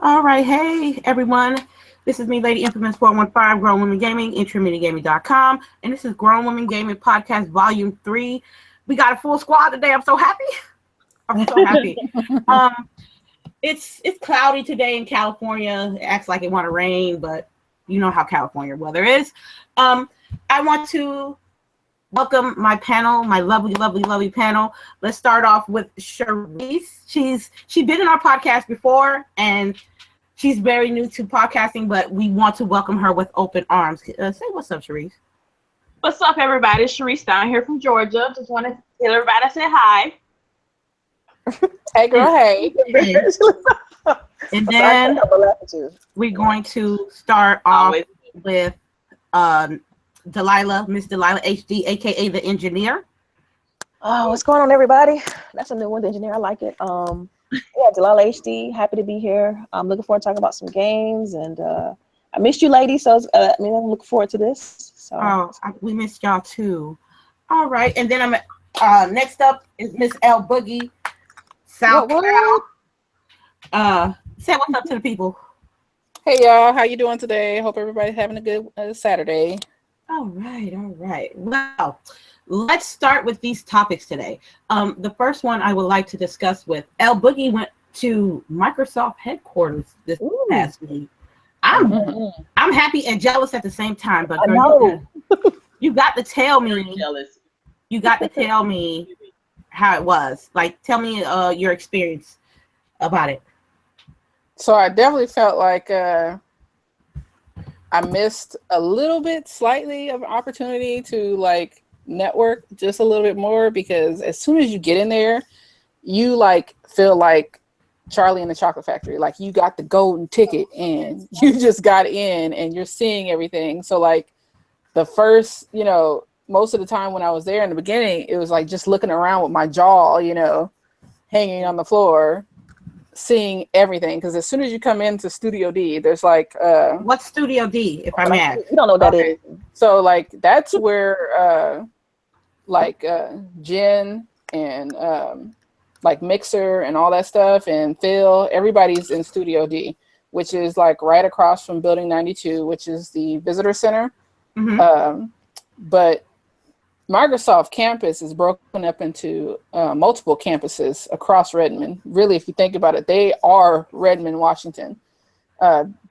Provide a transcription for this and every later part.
All right, hey everyone. This is me, Lady Infamous 415, Grown Women Gaming, IntermediateGaming.com, and this is Grown Women Gaming Podcast Volume 3. We got a full squad today. I'm so happy. I'm so happy. It's cloudy today in California. It acts like it want to rain, but you know how California weather is. I want to welcome my panel, my lovely panel. Let's start off with Charisse. She's been in our podcast before, and she's very new to podcasting, but we want to welcome her with open arms. Say what's up, Charisse. What's up, everybody? It's Charisse down here from Georgia. Just want to tell everybody I said hi. Hey, girl, hey. And then we're going to start off with Delilah, Miss Delilah HD, aka the engineer. Oh, what's going on, everybody? That's a new one, the engineer. I like it. Yeah, Delilah HD, happy to be here. I'm looking forward to talking about some games, and I missed you, ladies. So I'm looking forward to this. So we missed y'all too. All right, and then I'm next up is Miss L Boogie, South Cal. Say what's up to the people. Hey y'all, how you doing today? Hope everybody's having a good Saturday. All right. Well, let's start with these topics today. The first one I would like to discuss with L Boogie went to Microsoft headquarters this past week. I'm happy and jealous at the same time, but girl, you got to tell me. Jealous. You got to tell me how it was. Like, tell me your experience about it. So I definitely felt like I missed a little bit, slightly of an opportunity to like network just a little bit more, because as soon as you get in there, you like feel like Charlie in the Chocolate Factory. Like you got the golden ticket and you just got in and you're seeing everything. So like the first, most of the time when I was there in the beginning, it was like just looking around with my jaw, hanging on the floor, seeing everything. Because as soon as you come into Studio D, there's like what's Studio D, if I may ask? You don't know what that is. So like that's where Jen and like Mixer and all that stuff, and Phil, everybody's in Studio D, which is like right across from Building 92, which is the visitor center. But Microsoft campus is broken up into multiple campuses across Redmond. Really, if you think about it, they are Redmond, Washington.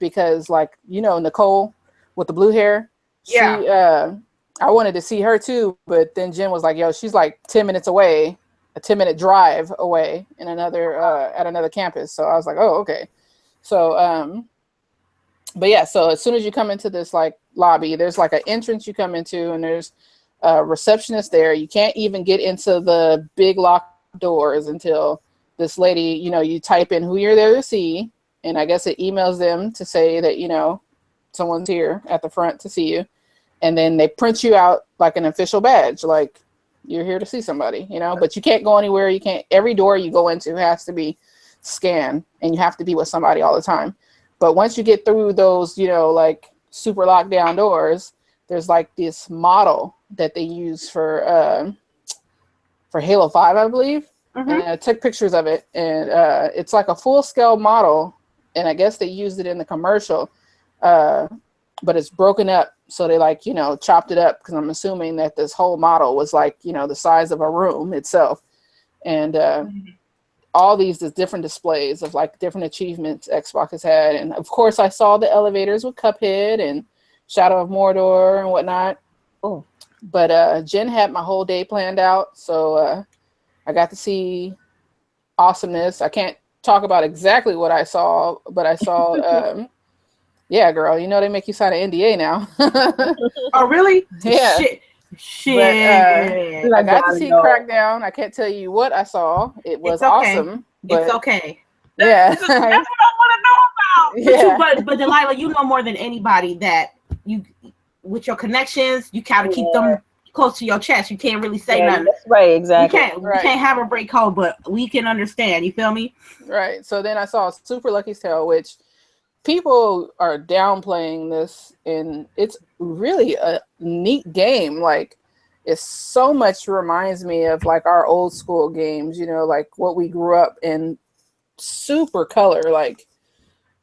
Because like, Nicole with the blue hair, she, I wanted to see her too, but then Jen was like, yo, she's like 10 minutes away, a 10-minute drive away in another, at another campus. So I was like, oh, okay. So, but yeah, so as soon as you come into this like lobby, there's like an entrance you come into, and there's a receptionist there. You can't even get into the big locked doors until this lady, you type in who you're there to see, and I guess it emails them to say that, someone's here at the front to see you. And then they print you out like an official badge, like you're here to see somebody, but you can't go anywhere. You can't, every door you go into has to be scanned, and you have to be with somebody all the time. But once you get through those, like super locked down doors, there's like this model that they use for Halo 5, I believe. And I took pictures of it, and it's like a full scale model, and I guess they used it in the commercial, but it's broken up. So they like, chopped it up, because I'm assuming that this whole model was like, the size of a room itself. And all these different displays of like different achievements Xbox has had. And of course I saw the elevators with Cuphead and Shadow of Mordor and whatnot. Oh, but Jen had my whole day planned out. So I got to see awesomeness. I can't talk about exactly what I saw, but I saw, yeah, girl, they make you sign an NDA now. Oh, really? Yeah. Shit. But, I got to see Crackdown. I can't tell you what I saw. It was awesome. But, it's okay. Yeah. That's what I want to know about. Yeah. But Delilah, you know more than anybody that you, with your connections, you gotta keep them close to your chest. You can't really say nothing. That's right, exactly. We can't have a break code, but we can understand. You feel me? Right. So then I saw Super Lucky's Tale, which people are downplaying this, and it's really a neat game. Like, it so much reminds me of like our old school games, like what we grew up in. Super color, like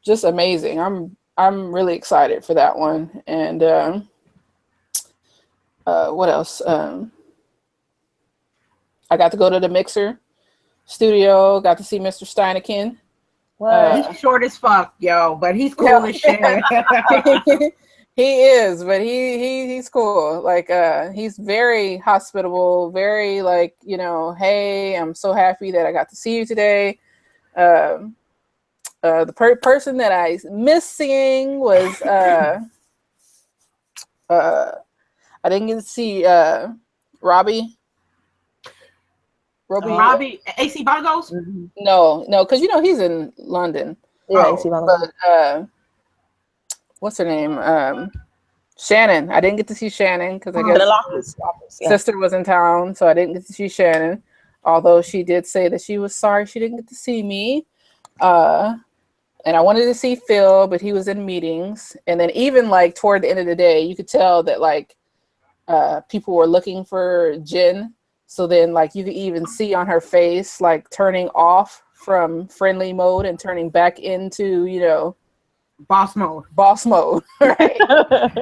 just amazing. I'm really excited for that one. And what else? I got to go to the Mixer studio. Got to see Mr. Steinekin. What? He's short as fuck, yo, but he's cool as shit. He is, but he's cool. Like he's very hospitable, very like, you know, hey, I'm so happy that I got to see you today. The person that I missed seeing was I didn't get to see Robbie. Robbie, AC Bongos? Mhm. No, because you know he's in London. Yeah, Oh, AC Bongos. But what's her name? Shannon. I didn't get to see Shannon because I guess Loftus, yeah. sister was in town, so I didn't get to see Shannon. Although she did say that she was sorry she didn't get to see me. And I wanted to see Phil, but he was in meetings. And then even like toward the end of the day, you could tell that like people were looking for Jen. So then like you could even see on her face like turning off from friendly mode and turning back into, you know, boss mode. Right?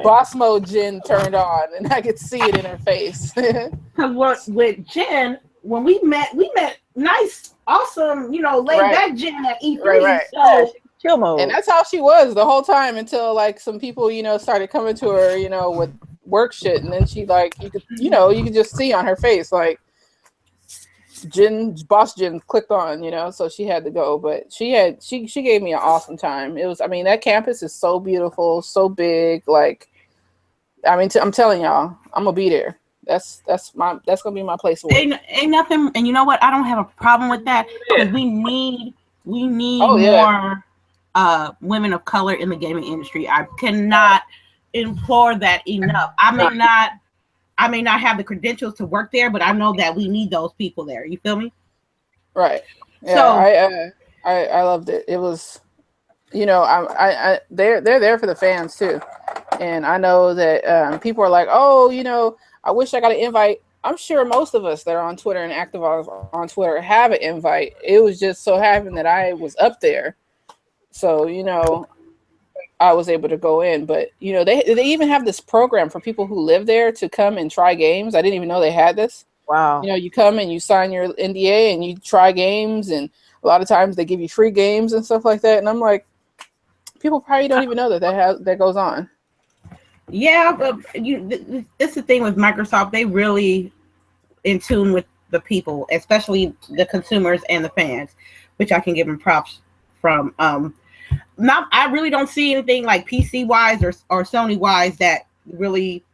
Boss mode Jen turned on, and I could see it in her face. Because with Jen, when we met nice, awesome, you know, laid back Jen at E3. Right. So Chill mode. And that's how she was the whole time until like some people, you know, started coming to her, you know, with work shit, and then she like you could just see on her face like boss Jen clicked on, you know, so she had to go. But she gave me an awesome time. It was, I mean, that campus is so beautiful, so big. Like, I mean, I'm telling y'all, I'm gonna be there. That's gonna be my place to work. Ain't nothing, and you know what? I don't have a problem with that because we need Oh, yeah. more women of color in the gaming industry. I cannot implore that enough. I may not have the credentials to work there, but I know that we need those people there. You feel me? Right. Yeah. So I loved it. It was, you know, they're there for the fans too, and I know that people are like, oh, you know, I wish I got an invite. I'm sure most of us that are on Twitter and active on Twitter have an invite. It was just so happened that I was up there, so you know, I was able to go in. But you know, they even have this program for people who live there to come and try games. I didn't even know they had this. Wow. You know, you come and you sign your NDA and you try games, and a lot of times they give you free games and stuff like that. And I'm like, people probably don't even know that goes on. yeah, but it's the thing with Microsoft. They really in tune with the people, especially the consumers and the fans, which I can give them props from. I really don't see anything like PC wise or Sony wise that really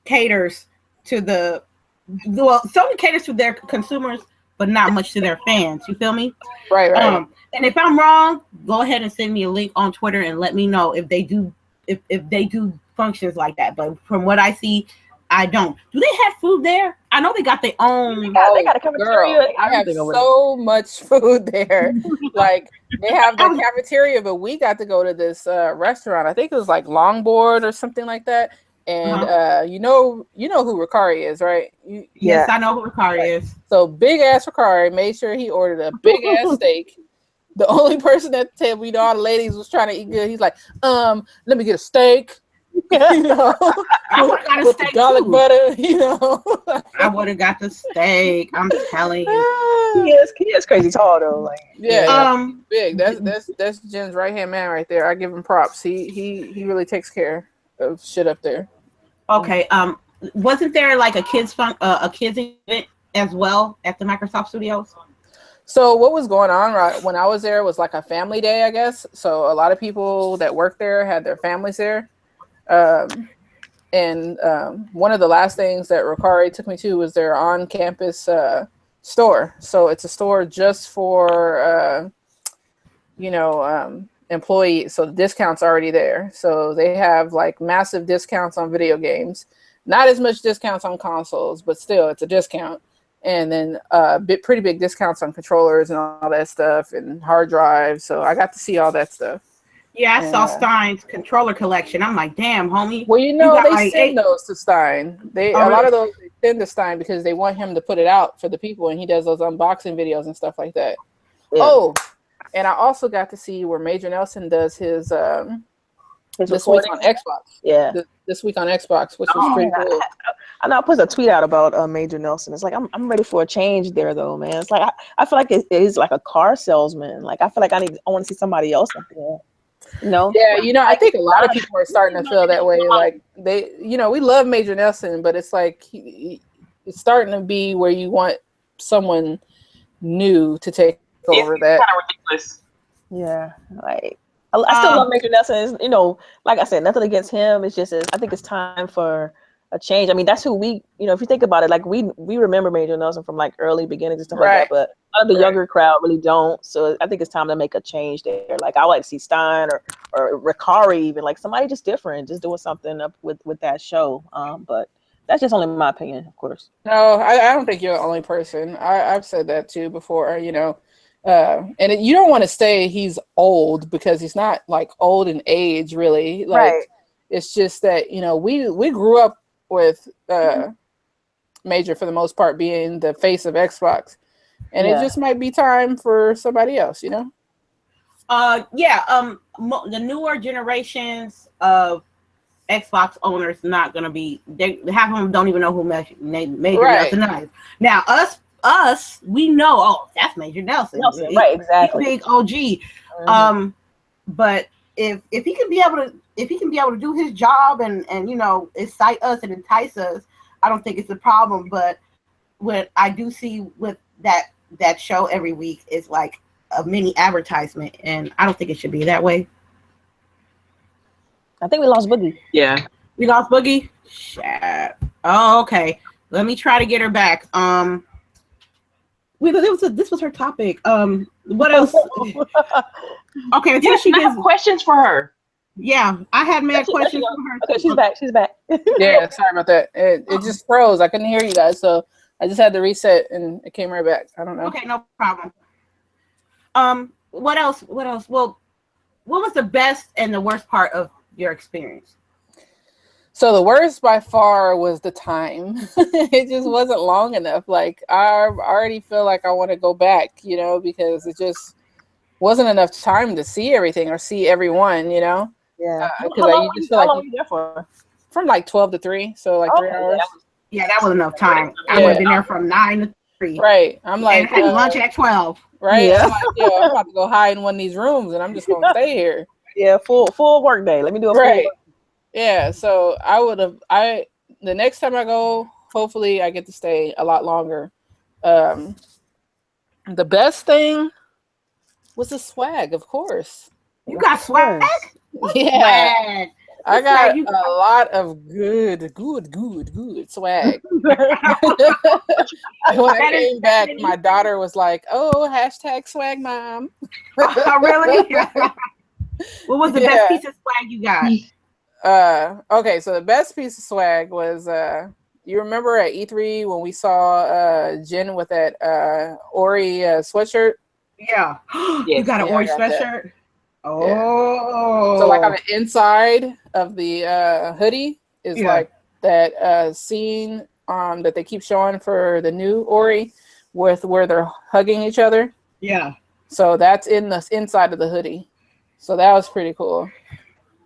caters to Sony caters to their consumers, but not much to their fans. You feel me? Right. And if I'm wrong, go ahead and send me a link on Twitter and let me know if they do functions like that. But from what I see, I don't. Do they have food there? I know they got their own. They got a cafeteria. Girl, I have so much food there. Like they have the cafeteria, but we got to go to this restaurant. I think it was like Longboard or something like that. And you know who Ricari is, right? Yes, I know who Ricari is. So big ass Ricari made sure he ordered a big ass steak. The only person at the table, you know, all the ladies was trying to eat good. He's like, let me get a steak. You know, I would have got a with steak the garlic too. butter, you know. I would have got the steak. I'm telling you. He is crazy tall though. Like Yeah, big. That's Jen's right hand man right there. I give him props. He really takes care of shit up there. Okay. Wasn't there like a kids event as well at the Microsoft Studios? So what was going on right when I was there was like a family day, I guess. So a lot of people that worked there had their families there. And one of the last things that Ricari took me to was their on-campus store. So it's a store just for, employees. So the discount's already there. So they have like massive discounts on video games. Not as much discounts on consoles, but still it's a discount. And then pretty big discounts on controllers and all that stuff and hard drives. So I got to see all that stuff. Yeah, I saw Stein's controller collection. I'm like, damn, homie. Well, you know, they like send those to Stein. A lot of those they send to Stein because they want him to put it out for the people, and he does those unboxing videos and stuff like that. Yeah. Oh, And I also got to see where Major Nelson does his His this week recording. on Xbox. Yeah. This week on Xbox, which was pretty cool. I know I put a tweet out about Major Nelson. It's like I'm ready for a change there though, man. It's like I feel like it is like a car salesman. Like I feel like I want to see somebody else up there. You know? Yeah, I think a lot of people are starting to feel that way. Like they, we love Major Nelson, but it's like it's starting to be where you want someone new to take over that. Kind of ridiculous. Yeah, like I still love Major Nelson. Like I said, nothing against him. It's just I think it's time for a change. I mean, that's who we, if you think about it, like we remember Major Nelson from like early beginnings and stuff like that, but a lot of the younger crowd really don't. So I think it's time to make a change there. Like I would like to see Stein or Ricari, even like somebody just different, just doing something up with that show. But that's just only my opinion, of course. No, I don't think you're the only person. I've said that too before, and you don't want to say he's old because he's not like old in age, really. Like it's just that, we grew up with Major for the most part being the face of Xbox, and it just might be time for somebody else, The newer generations of Xbox owners not gonna be. Half of them don't even know who Major Nelson is. Now us, we know. Oh, that's Major Nelson. Right? Exactly. He's big OG. Mm-hmm. But if he can be able to do his job and excite us and entice us, I don't think it's a problem. But what I do see with that show every week is like a mini advertisement, and I don't think it should be that way. I think we lost Boogie. Yeah. We lost Boogie? Shit. Oh, okay. Let me try to get her back. This was her topic. What else? Okay, until she gets questions for her. Yeah, I had mad questions for her. Okay, she's back. She's back. Yeah, sorry about that. It just froze. I couldn't hear you guys, so I just had to reset and it came right back. I don't know. Okay, no problem. What else? Well, what was the best and the worst part of your experience? So the worst by far was the time. It just wasn't long enough. Like I already feel like I want to go back, because it just wasn't enough time to see everything or see everyone, Yeah. Because you just feel like were you there for? From like 12 to 3, so like 3 hours. Yeah, that was enough time. I would have been there from 9 to 3. Right. I'm like and lunch at 12. Right. Yeah. I'm about to go hide in one of these rooms and I'm just gonna stay here. Yeah, full work day. Let me do a full work. Yeah, so the next time I go, hopefully I get to stay a lot longer. The best thing was the swag, of course. You got swag? Yeah. Swag? I got a lot of good swag. When I came back, my daughter was like, "Oh, #swag mom." Oh, really? What was the best piece of swag you got? Okay, so the best piece of swag was you remember at E3 when we saw Jen with that Ori sweatshirt? Yeah. You got an Ori sweatshirt? That. Oh. Yeah. So like on the inside of the hoodie is like that scene that they keep showing for the new Ori with where they're hugging each other. Yeah. So that's in the inside of the hoodie. So that was pretty cool.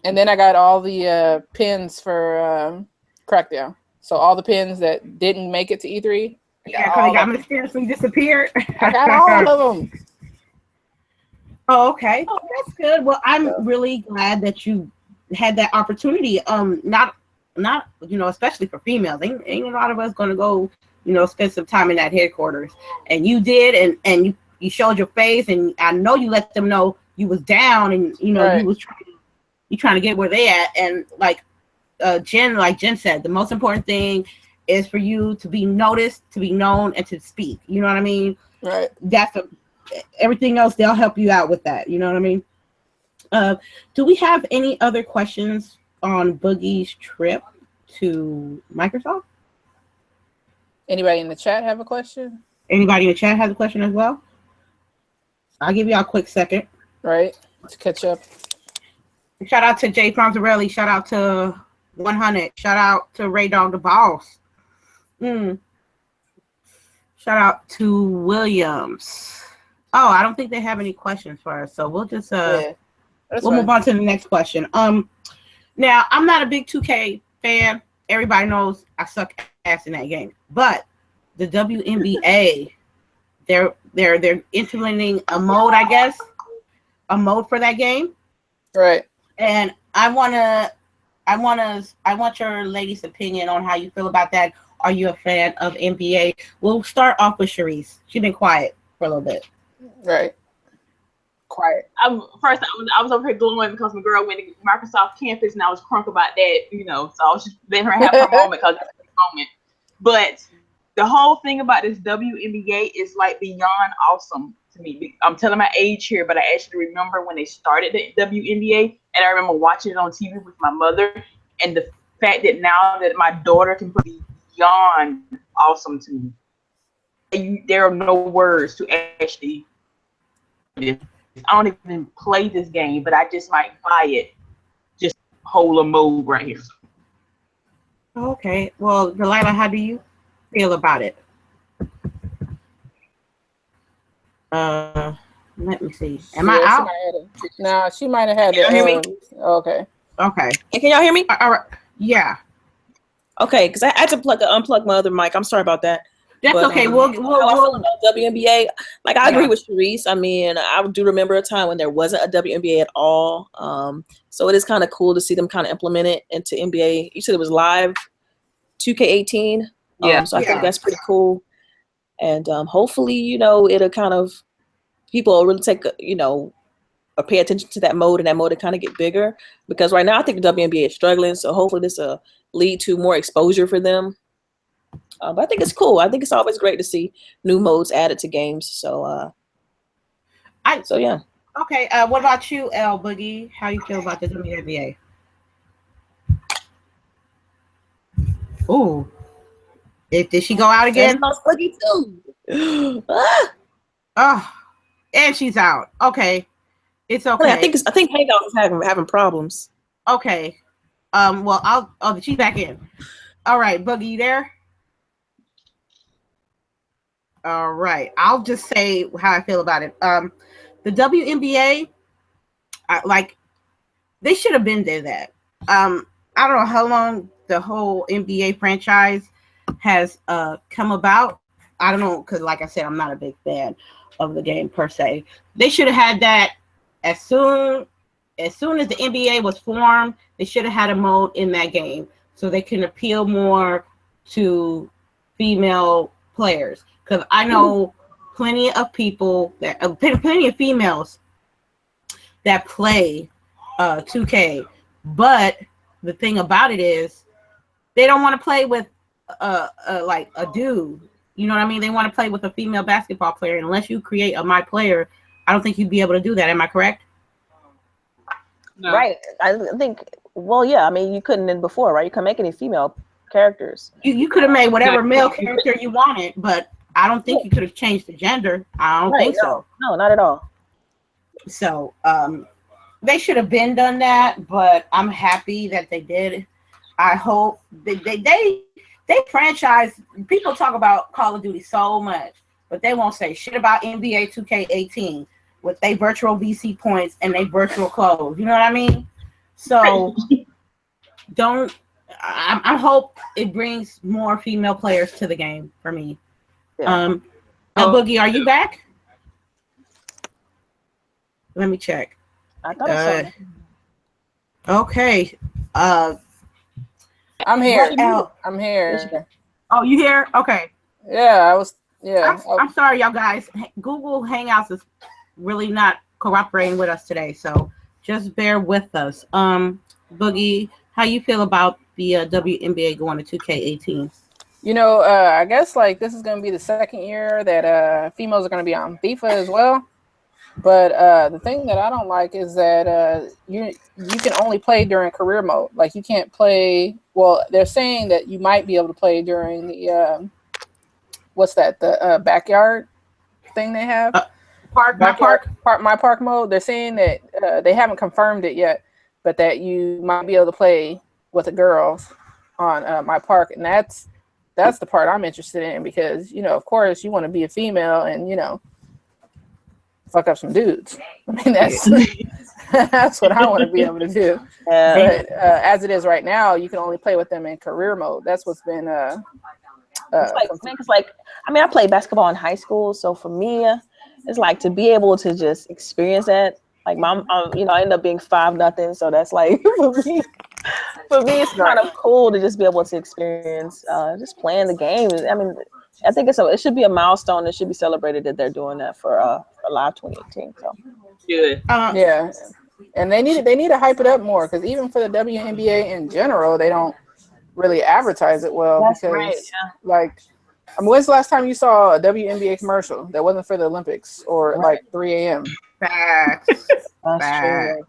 And then I got all the pins for Crackdown. So all the pins that didn't make it to E3. Yeah, because they got mysteriously disappeared. I got all of them. Oh, okay. Oh, that's good. Well, I'm really glad that you had that opportunity. Not especially for females. Ain't a lot of us gonna go, spend some time in that headquarters. And you did, and you showed your face, and I know you let them know you was down, and you was trying to get where they at. And like Jen said, the most important thing is for you to be noticed, to be known, and to speak. You know what I mean? Right. Everything else, they'll help you out with that. You know what I mean? Do we have any other questions on Boogie's trip to Microsoft? Anybody in the chat have a question? Anybody in the chat has a question as well? I'll give y'all a quick second. Right. To catch up. Shout out to Jay Fonzarelli. Shout out to 100. Shout out to Ray Dog the Boss. Shout out to Williams. Oh, I don't think they have any questions for us, so we'll just Yeah, that's we'll fine. move on to the next question. Now I'm not a big 2K fan. Everybody knows I suck ass in that game, but the WNBA, they're implementing a mode, I guess, a mode for that game, Right. and I want your ladies' opinion on how you feel about that. Are you a fan of NBA? We'll start off with Sharice. She's been quiet for a little bit. Right. Quiet. I was over here glowing because my girl went to Microsoft campus and I was crunk about that, so I was just letting her have her moment because that's her moment. But the whole thing about this WNBA is like beyond awesome to me. I'm telling my age here, but I actually remember when they started the WNBA, and I remember watching it on TV with my mother, and the fact that now that my daughter can play beyond awesome to me. There are no words to actually. I don't even play this game, but I just might buy it. Just hold a mode right here. Okay. Well, Delilah, how do you feel about it? Let me see. Am I out? No, she might have had Can you hear okay. Okay. Hey, can y'all hear me? All right. Yeah. Okay, because I had to unplug my other mic. I'm sorry about that. That's But, okay. how I feel We'll about WNBA, like I agree with Sharice. I mean, I do remember a time when there wasn't a WNBA at all. So it is kind of cool to see them kind of implement it into NBA. You said it was live 2K18. Yeah. So I think that's pretty cool. And hopefully, it'll kind of, people will really take, or pay attention to that mode, and that mode to kind of get bigger. Because right now I think the WNBA is struggling. So hopefully this will lead to more exposure for them. But I think it's cool. I think it's always great to see new modes added to games. So, yeah. Okay. What about you, L Boogie? How you feel about the WNBA? Ooh. Did she go out again? Boogie too. Oh, and she's out. Okay. It's okay. I think Hangout is having problems. Okay. Well, she's back in. All right, Boogie, you there? All right. I'll just say how I feel about it. The WNBA, they should have been there that. I don't know how long the whole NBA franchise has come about. I don't know, because like I said, I'm not a big fan of the game per se. They should have had that as soon as the NBA was formed. They should have had a mode in that game so they can appeal more to female players. Because I know plenty of people plenty of females that play 2K, but the thing about it is they don't want to play with like a dude. You know what I mean? They want to play with a female basketball player. Unless you create a my player, I don't think you'd be able to do that. Am I correct? No. Right. I think. Well, yeah. I mean, you couldn't in before, right? You couldn't make any female characters. You could have made whatever male character you wanted, but I don't think you could have changed the gender. I don't think so. No, not at all. So they should have been done that, but I'm happy that they did. I hope they franchise. People talk about Call of Duty so much, but they won't say shit about NBA 2K18 with their virtual VC points and their virtual clothes. You know what I mean? So I hope it brings more female players to the game for me. Yeah. Boogie, are you back? Let me check. I thought I saw. Okay. I'm here. Al? I'm here. Oh, you here? Okay. Yeah, I was. Yeah. I'm sorry, y'all guys. Google Hangouts is really not cooperating with us today, so just bear with us. Boogie, how you feel about the WNBA going to 2K18? I guess like this is going to be the second year that females are going to be on FIFA as well. But the thing that I don't like is that you can only play during career mode. Like you can't play. Well, they're saying that you might be able to play during the what's that? The backyard thing they have. My park mode. They're saying that they haven't confirmed it yet, but that you might be able to play with the girls on my park, and that's the part I'm interested in because of course you want to be a female and fuck up some dudes. I mean, that's that's what I want to be able to do. Yeah. But as it is right now, you can only play with them in career mode. That's what's been It's like I mean, I played basketball in high school, so for me, it's like to be able to just experience that. Like I end up being 5-0, so that's like for me, it's kind of cool to just be able to experience just playing the game. I mean, I think it should be a milestone. It should be celebrated that they're doing that for Live 2018. So Good. yeah, and they need to hype it up more, because even for the WNBA in general, they don't really advertise it well. That's because right, yeah. like, I mean, when's the last time you saw a WNBA commercial that wasn't for the Olympics or like 3 a.m.? Facts. That's Facts. true.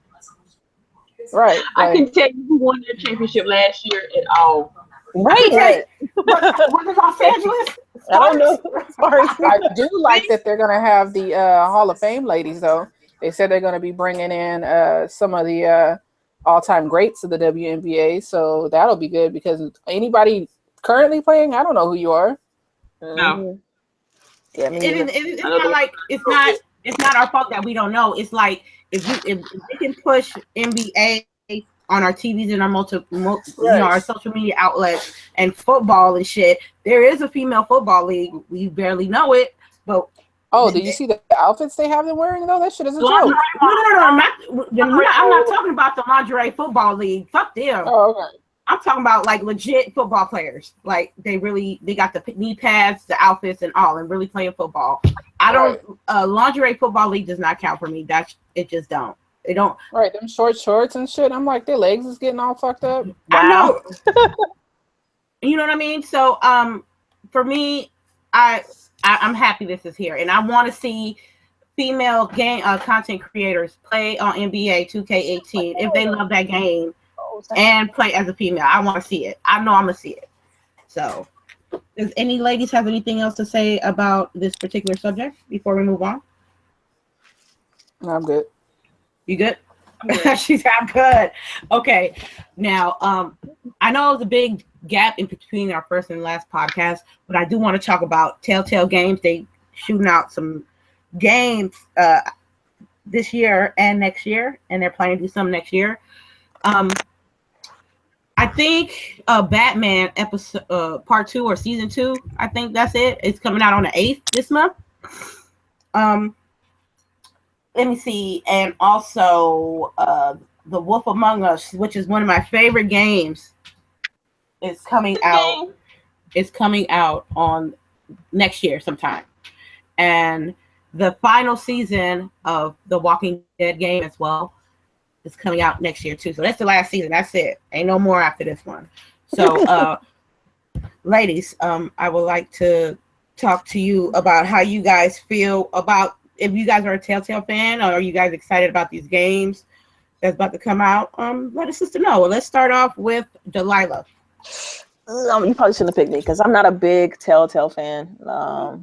Right. I Like, can tell you who won their championship last year at all. Right. Was it Los Angeles? I don't know. Sorry. I do like that they're going to have the Hall of Fame ladies, though. They said they're going to be bringing in some of the all-time greats of the WNBA, so that'll be good, because anybody currently playing, I don't know who you are. No. Yeah, me neither. It's not like it's not our fault that we don't know. It's like if we can push NBA on our TVs and our our social media outlets and football and shit. There is a female football league. We barely know it, but did you see the outfits they have them wearing though? That shit is a joke. No, I'm not talking about the lingerie football league. Fuck them. Oh, okay. I'm talking about like legit football players. Like they got the knee pads, the outfits, and all, and really playing football. I don't. Lingerie football league does not count for me. It just don't. They don't. Right, them short shorts and shit. I'm like, their legs is getting all fucked up. Wow. I know. You know what I mean? So, for me, I'm happy this is here, and I want to see female game content creators play on NBA 2K18 if they love that game and play as a female. I want to see it. I know I'm gonna see it. So, does any ladies have anything else to say about this particular subject before we move on? No, I'm good. You good? She's I'm good. Okay. Now, I know there's a big gap in between our first and last podcast, but I do want to talk about Telltale Games. They shooting out some games this year and next year, and they're planning to do some next year. I think Batman episode part 2 or season 2. I think that's it. It's coming out on the 8th this month. Let me see, and also The Wolf Among Us, which is one of my favorite games, is coming out. It's coming out on next year sometime, and the final season of the Walking Dead game as well is coming out next year too. So that's the last season. That's it. Ain't no more after this one. So, ladies, I would like to talk to you about how you guys feel about. If you guys are a Telltale fan, or are you guys excited about these games that's about to come out? Let us sister know. Well, let's start off with Delilah. You probably shouldn't have picked me because I'm not a big Telltale fan. I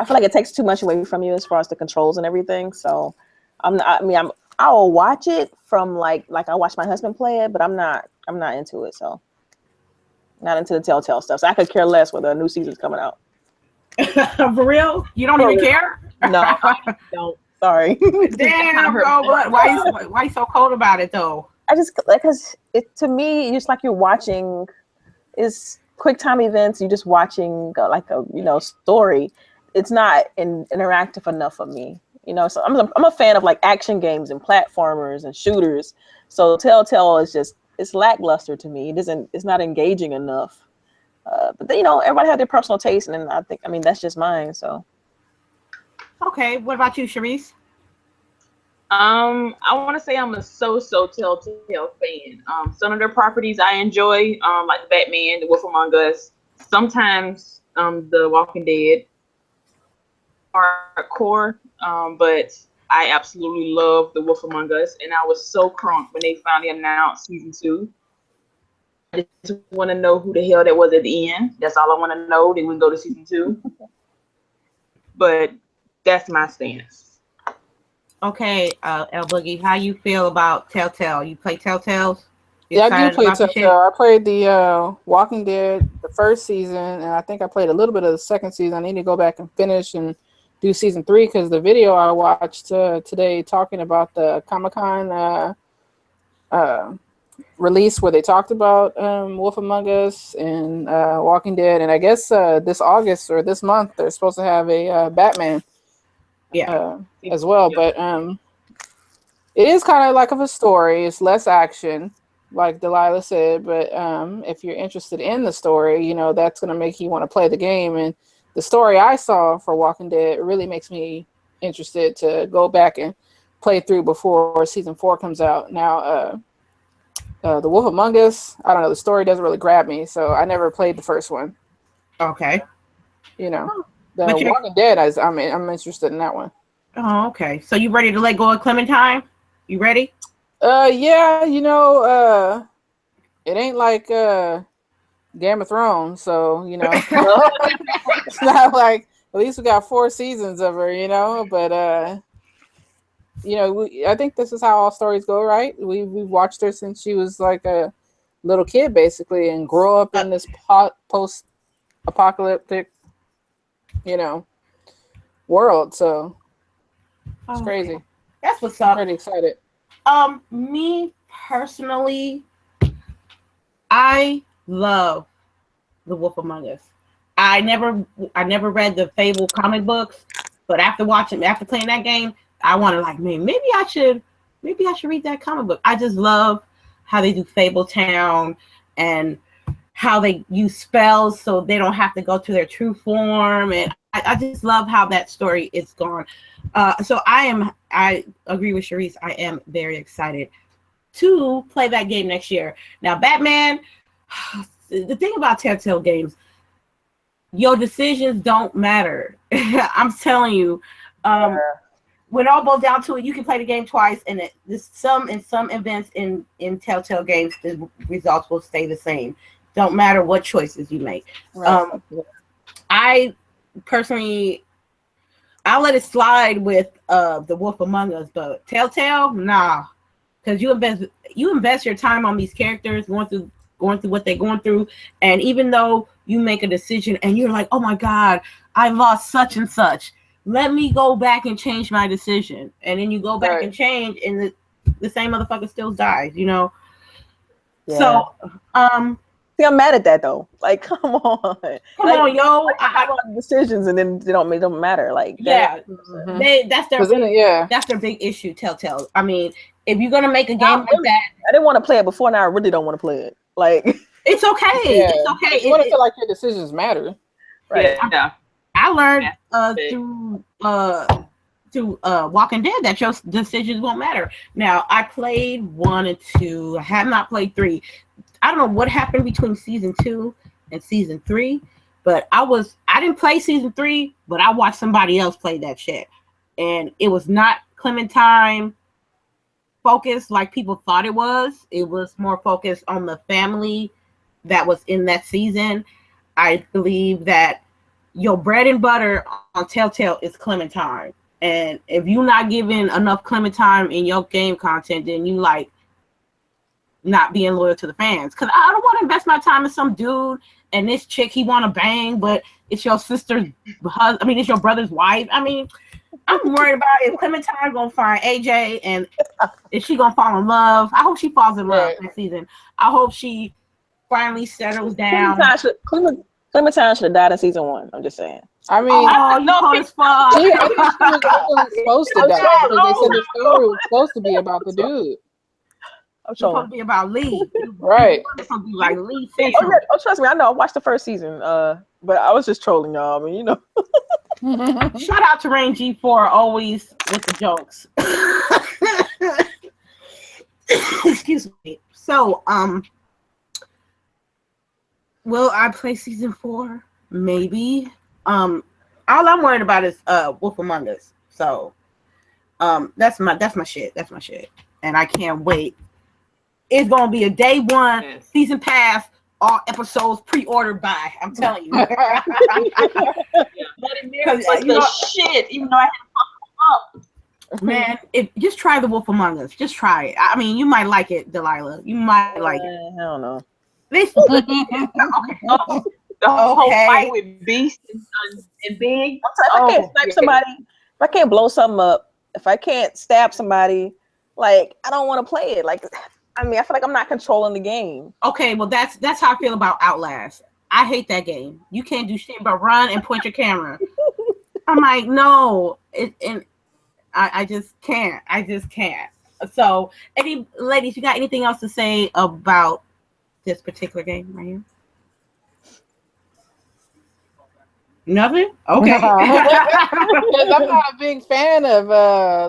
feel like it takes too much away from you as far as the controls and everything. So I'll watch it from like I watch my husband play it, but I'm not into it. So not into the Telltale stuff. So I could care less whether a new season's coming out. For real? You don't even care? No, I don't. Sorry. Damn, bro. Why you so cold about it though? I just because to me, it's like you're watching is quick time events. You're just watching like a story. It's not interactive enough for me. So I'm a fan of like action games and platformers and shooters. So Telltale is it's lackluster to me. It's not engaging enough. But then, everybody had their personal taste, and I mean that's just mine. So. Okay, what about you, Sharice? I want to say I'm a so Telltale fan. Some of their properties I enjoy, like Batman, The Wolf Among Us, sometimes The Walking Dead, hardcore, but I absolutely love The Wolf Among Us, and I was so crunk when they finally announced season 2. I just want to know who the hell that was at the end. That's all I want to know. Then we can go to season 2. But that's my stance. Okay, L Boogie, how you feel about Telltale? You play Telltales? Yeah, I do play Telltale. I played the Walking Dead, the first season, and I think I played a little bit of the second season. I need to go back and finish and do season 3 because the video I watched today talking about the Comic-Con release where they talked about Wolf Among Us and Walking Dead, and I guess this August or this month they're supposed to have a Batman as well. But it is kind of like of a story. It's less action, like Delilah said, but if you're interested in the story, you know, that's going to make you want to play the game. And the story I saw for Walking Dead really makes me interested to go back and play through before season 4 comes out. Now, The Wolf Among Us, I don't know, the story doesn't really grab me, so I never played the first one. Okay. You know, the Walking Dead, I'm interested in that one. Oh, okay. So you ready to let go of Clementine? You ready? Yeah, you know, it ain't like Game of Thrones, so you know, it's not like at least we got 4 seasons of her, you know. But you know, I think this is how all stories go, right? We've watched her since she was like a little kid, basically, and grow up in this post-apocalyptic, you know, world. So it's crazy. That's what's up. I'm pretty excited. Me personally, I love The Wolf Among Us. I never read the Fable comic books, but after playing that game, I want to like, man, maybe I should read that comic book. I just love how they do Fable Town and how they use spells so they don't have to go to their true form, and I just love how that story is gone. So I agree with Sharice. I am very excited to play that game next year. Now, Batman, the thing about Telltale games, your decisions don't matter. I'm telling you. When it all boils down to it, you can play the game twice, and some events in Telltale games, the results will stay the same. Don't matter what choices you make. Right. I personally, I'll let it slide with The Wolf Among Us, but Telltale, nah, because you invest your time on these characters going through what they're going through, and even though you make a decision and you're like, oh my God, I lost such and such, let me go back and change my decision, and then you go back and change, and the same motherfucker still dies, you know. Yeah. So, see, I'm mad at that though. Like, come on, yo. I want decisions, and then they don't matter. Like, that's their big issue. Telltale. I mean, if you're gonna make a game like that, I didn't want to play it before. Now I really don't want to play it. Like, it's okay. Yeah. It's okay. You want to feel like your decisions matter, right? Yeah. I learned through Walking Dead that your decisions won't matter. Now, I played 1 and 2. I have not played 3. I don't know what happened between season 2 and season 3, but I didn't play season 3, but I watched somebody else play that shit, and it was not Clementine focused like people thought it was. It was more focused on the family that was in that season. I believe that your bread and butter on Telltale is Clementine. And if you're not giving enough Clementine in your game content, then you like not being loyal to the fans. Because I don't want to invest my time in some dude and this chick he want to bang, but it's your sister's husband. I mean, it's your brother's wife. I mean, I'm worried about if Clementine going to find AJ and is she going to fall in love. I hope she falls in love this season. I hope she finally settles down. Clementine should have died in season 1. I'm just saying. I mean, no, it's fun. I think she was originally supposed to die because they said the story was supposed to be about the dude. It's supposed to be about Lee. Right. It's supposed to be like Lee. Oh, trust me, I know. I watched the first season, but I was just trolling y'all. I mean, you know. Shout out to Rain G4, always with the jokes. Excuse me. So, will I play season 4? Maybe. All I'm worried about is Wolf Among Us. So, that's my shit. That's my shit, and I can't wait. It's gonna be a day 1 season pass. All episodes pre-ordered by. I'm telling you. Bloody Mary was the shit. Even though I had to fuck them up. Man, just try The Wolf Among Us. Just try it. I mean, you might like it, Delilah. You might like it. I don't know. The The whole Okay. fight with Beast and Big. If I can't snipe yeah. somebody, if I can't blow something up, if I can't stab somebody, like I don't want to play it. Like, I mean, I feel like I'm not controlling the game. Okay, well that's how I feel about Outlast. I hate that game. You can't do shit but run and point your camera. I'm like, no, I just can't. I just can't. So, any ladies, you got anything else to say about this particular game right here? Nothing? Okay. Because I'm not a big fan of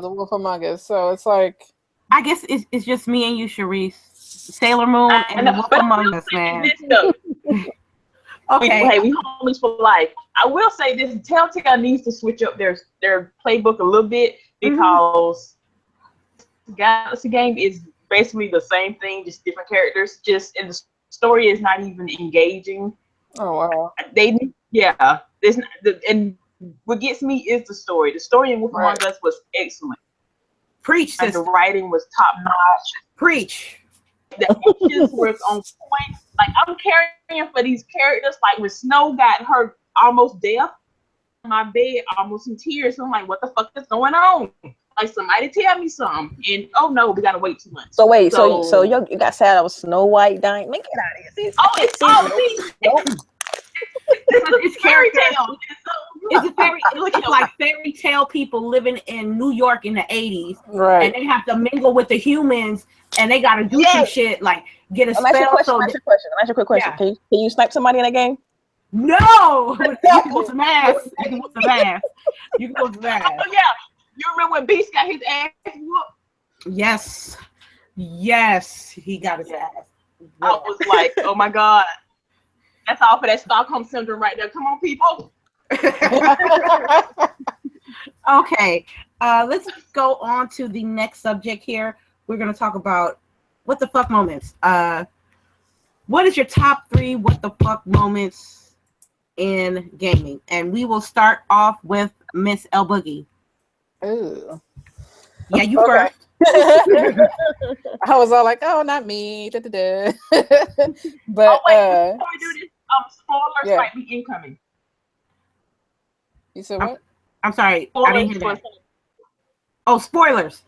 The Wolf Among Us, so it's like I guess it's just me and you, Sharice. Sailor Moon and The Wolf Among Us, man. Okay. Hey, we homies for life. I will say this: Telltale needs to switch up their playbook a little bit because Galaxy game is basically the same thing, just different characters. Just and the story is not even engaging. oh wow. And what gets me is the story. The story in Wolf Among Us was excellent. Preach, And the sister. writing was top notch. Preach. The actions was on point. Like I'm carrying for these characters. Like when Snow got her almost death in my bed, almost in tears. I'm like, what the fuck is going on? Like somebody tell me something. And oh no, we gotta wait 2 months. So wait, so you got sad about Snow White dying? Make it out of here. It's fairy character. tale. It's like fairy tale people living in New York in the 80s, Right. and they have to mingle with the humans, and they gotta do some shit like get a I'm asking spell. a quick question. Yeah. Can you snipe somebody in that game? No, you can put some ass. You can put some ass. You can put some ass. Oh yeah, you remember when Beast got his ass whooped? Yes, he got his ass. I was like, oh my god, that's all for that Stockholm syndrome right there. Come on, people. Okay, let's go on to the next subject here. We're gonna talk about what the fuck moments. What is your top 3 what the fuck moments in gaming? And we will start off with Miss El Boogie. Ooh. Yeah, you Okay. first. I was all like, oh, not me. Da, da, da. But Oh wait, before we do this, spoilers yeah. might be incoming. You said what? I'm sorry, I didn't hear Spoilers. that. Oh, spoilers.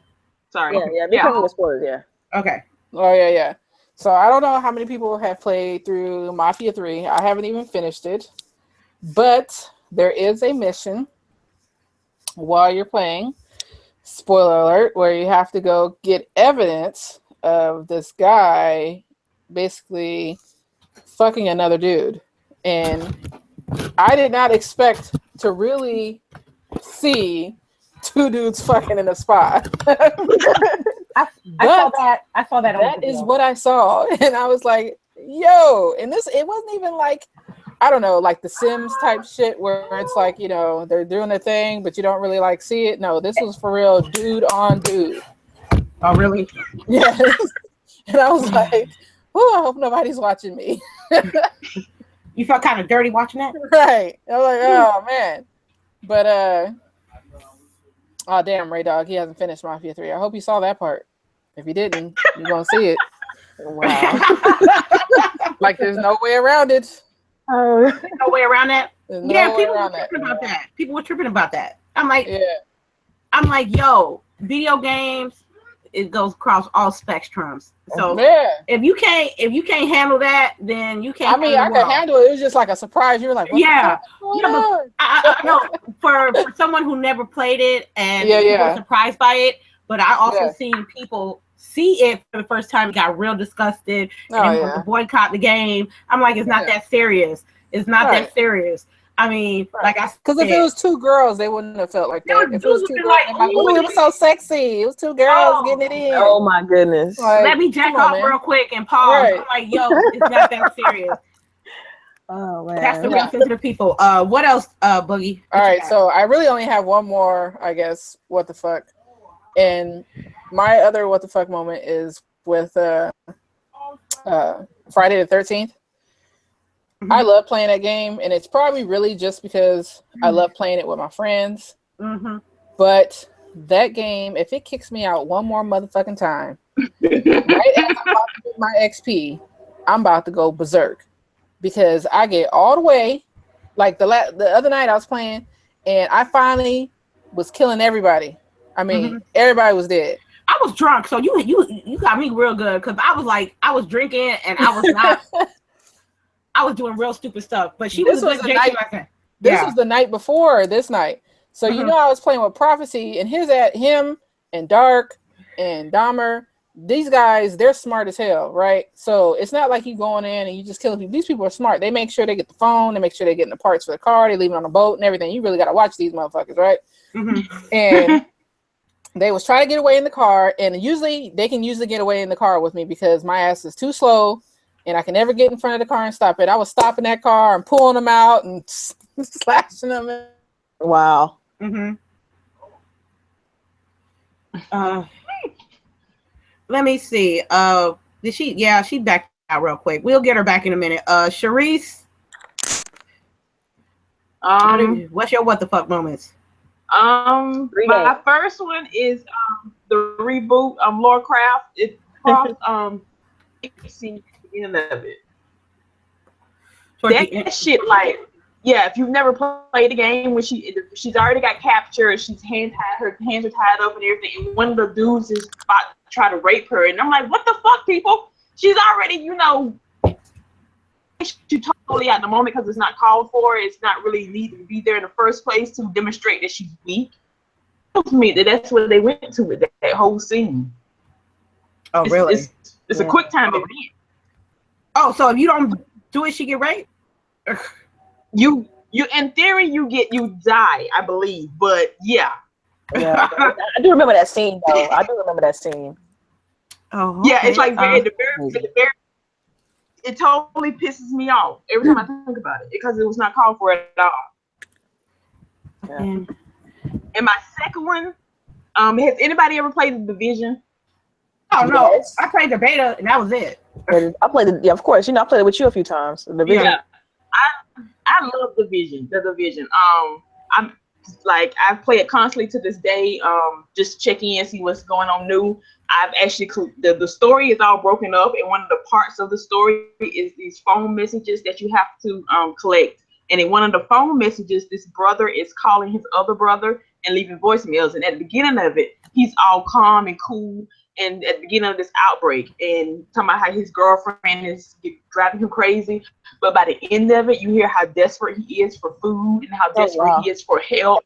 Sorry. Because of the spoilers, yeah. Okay. Oh yeah. So I don't know how many people have played through Mafia 3. I haven't even finished it. But there is a mission while you're playing, spoiler alert, where you have to go get evidence of this guy basically fucking another dude. And I did not expect to really see 2 dudes fucking in a spa. I saw that. I saw that. That is what I saw, and I was like, "Yo!" And it wasn't even like, I don't know, like the Sims type shit where it's like, you know, they're doing their thing, but you don't really like see it. No, this was for real, dude on dude. Oh, really? Yes. And I was like, "Oh, I hope nobody's watching me." You felt kind of dirty watching that? Right? I was like, "Oh man," but oh damn, Ray Dog, he hasn't finished Mafia 3. I hope you saw that part. If you didn't, you're gonna see it. Wow. Like there's no way around it. No way around that. There's no Yeah, way people were around that. tripping about that. People were tripping about that. I'm like, Yeah. yo, video games, it goes across all spectrums. So Yeah. if you can't handle that, then you can't. I mean, I could handle it. It was just like a surprise. You were like, what Yeah. the fuck is going Yeah, but on? I know for someone who never played it and Yeah. was surprised by it, but I also Yeah. seen people see it for the first time, got real disgusted, Oh, and yeah. boycott the game. I'm like, it's not Yeah. that serious. It's not Right. that serious. I mean, like I said, Because if it was 2 girls, they wouldn't have felt like They that. would If it was do 2 it girls, like, they'd be like, "Ooh, oh, it was so sexy. It was 2 girls Oh. getting it in. Oh my goodness. Like, let me jack come on, off man. real quick and pause. Right. I'm like, yo, it's not that serious. Oh man. That's the Yeah. real sensitive people. What else, Boogie? All What you right, got? so I really only have one more, I guess, what the fuck. And my other what the fuck moment is with Friday the 13th. Mhm. I love playing that game, and it's probably really just because I love playing it with my friends. Mhm. But that game, if it kicks me out one more motherfucking time, right as I'm about to get my XP, I'm about to go berserk. because I get all the way. Like the other night I was playing, and I finally was killing everybody. I mean, everybody was dead. I was drunk, so you got me real good because I was drinking and I was not. I was doing real stupid stuff, but she was the night. This was the night before this night. So you know I was playing with Prophecy, and him and Dark and Dahmer. These guys, they're smart as hell, right? So it's not like you going in and you just killing people. These people are smart. They make sure they get the phone. They make sure they're getting the parts for the car. They leave it on the boat and everything. You really got to watch these motherfuckers, right? And they was trying to get away in the car, and they can usually get away in the car with me because my ass is too slow, and I can never get in front of the car and stop it. I was stopping that car and pulling them out and slashing them. Wow. Let me see. Did she? Yeah, she backed out real quick. We'll get her back in a minute. Sharice. What's your what the fuck moments? My first one is the reboot Lord Craft. It see the beginning of it. That shit, like, yeah, if you've never played the game when she's already got captured, her hands are tied up and everything, and one of the dudes is about to try to rape her, and I'm like, what the fuck, people? She's already, she's totally at the moment because it's not called for. It's not really needed to be there in the first place to demonstrate that she's weak. It tells me that's what they went to with that whole scene. Oh, really? It's a quick time event. Oh, so if you don't do it, she get raped? You in theory you die, I believe, but yeah. Yeah, I do remember that scene though. I do remember that scene. Oh, okay. Yeah, it's like it totally pisses me off every time I think about it because it was not called for at all. Yeah. And my second one, has anybody ever played The Division? Oh no, Yes. I played the beta and that was it. I played it. Yeah, of course. I played it with you a few times. The Division. Yeah, I love The Division. I play it constantly to this day. Just check in, see what's going on new. I've actually the story is all broken up, and one of the parts of the story is these phone messages that you have to collect. And in one of the phone messages, this brother is calling his other brother and leaving voicemails. And at the beginning of it, he's all calm and cool. And at the beginning of this outbreak, and talking about how his girlfriend is driving him crazy. But by the end of it, you hear how desperate he is for food and how desperate he is for help.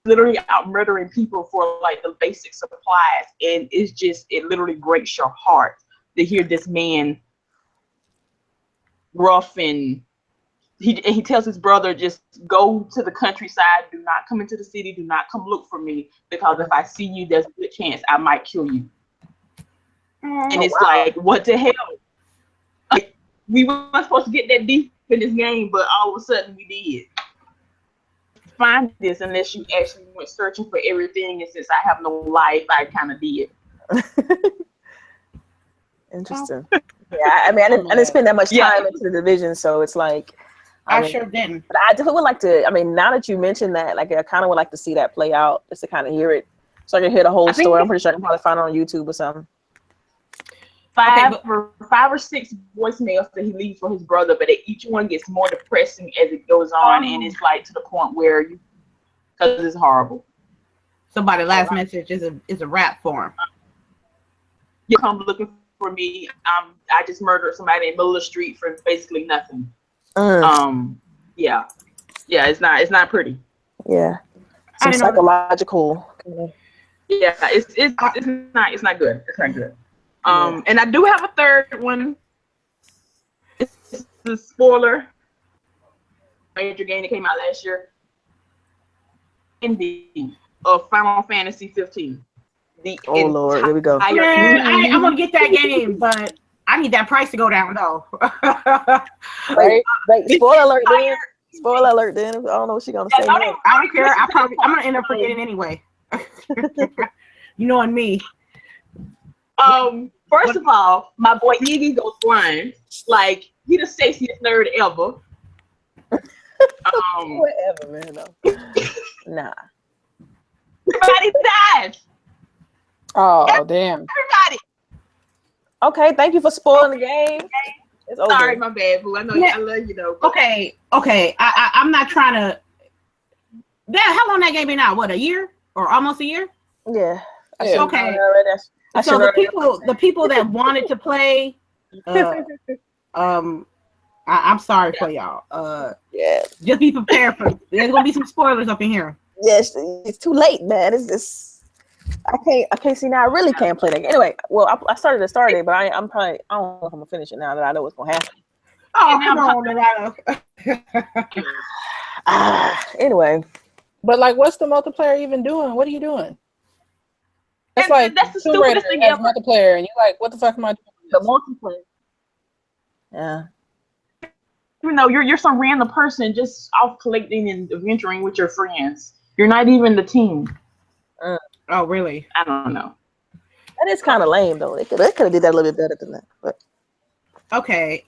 Literally out murdering people for like the basic supplies. And it literally breaks your heart to hear this man rough, and he tells his brother, just go to the countryside, do not come into the city, do not come look for me, because if I see you, there's a good chance I might kill you. And it's like, what the hell? Like, we weren't supposed to get that deep in this game, but all of a sudden we did. Find this unless you actually went searching for everything, and since I have no life, I kind of did. Interesting. Yeah, I mean, I didn't spend that much time into The Division, so it's like I sure didn't. But I definitely would like to. I mean, now that you mentioned that, like, I kind of would like to see that play out, just to kind of hear it, so I can hear the whole story. I'm pretty sure I can probably find it on YouTube or something. Five or six voicemails that he leaves for his brother, but each one gets more depressing as it goes on, and it's like to the point where because it's horrible. So by the last message is a rap for him. You come looking for me. I just murdered somebody in the middle of the street for basically nothing. Yeah, it's not pretty. Yeah, some psychological. Yeah, it's not good. It's not good. And I do have a third one. It's the spoiler. Major game that came out last year. Ending of Final Fantasy 15. Lord, here we go. I want to get that game, but I need that price to go down though. Right? Spoiler alert, then. Spoiler alert, then. I don't know what she's gonna say. I don't care. I'm gonna end up forgetting anyway. You know, and me. First of all, my boy Iggy goes blind. Like, he the sexiest nerd ever. Whatever, man. No. Nah. Everybody dies. Oh, damn. Everybody. Okay, thank you for spoiling the game. It's over. Sorry, my bad, boo. I know I love you though. Okay. I'm not trying to. How long that game been out? What, a year or almost a year? Yeah. Yeah. Okay. So the people that wanted to play, I'm sorry for y'all. Yeah. Just be prepared for. There's gonna be some spoilers up in here. Yes, it's too late, man. It's just I can't see now. I really can't play that game. Anyway, well, I started it, but I'm probably I don't know if I'm gonna finish it now that I know what's gonna happen. Oh, come on, Loretta. Anyway, But like, what's the multiplayer even doing? What are you doing? That's And like that's the Tomb Raider stupidest thing has ever. multiplayer, and you're like, what the fuck am I doing? the multiplayer. Yeah. You know, you're some random person just off collecting and adventuring with your friends. You're not even the team. Oh, really? I don't know. That is kind of lame though. They could have did that a little bit better than that. But Okay.